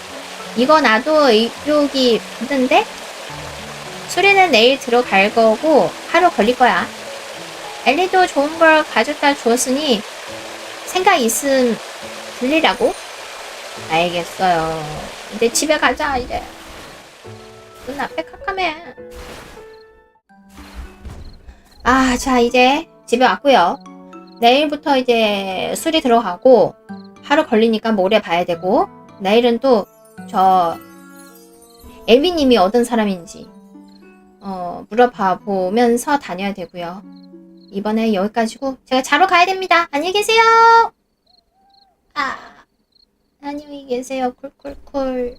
이거 나도 의욕이 붙는데? 수리는 내일 들어갈 거고 하루 걸릴 거야. 엘리도 좋은 걸 가져다 주었으니 생각 있음 들리라고? 알겠어요. 이제 집에 가자. 이제 눈 앞에 캄캄해. 자, 이제 집에 왔고요. 내일부터 이제 수리 들어가고 하루 걸리니까 모레 봐야 되고, 내일은 또 저 엘비님이 어떤 사람인지 물어봐 보면서 다녀야 되고요. 이번에 여기까지고 제가 자러 가야 됩니다. 안녕히 계세요. 안녕히 계세요. 쿨쿨쿨.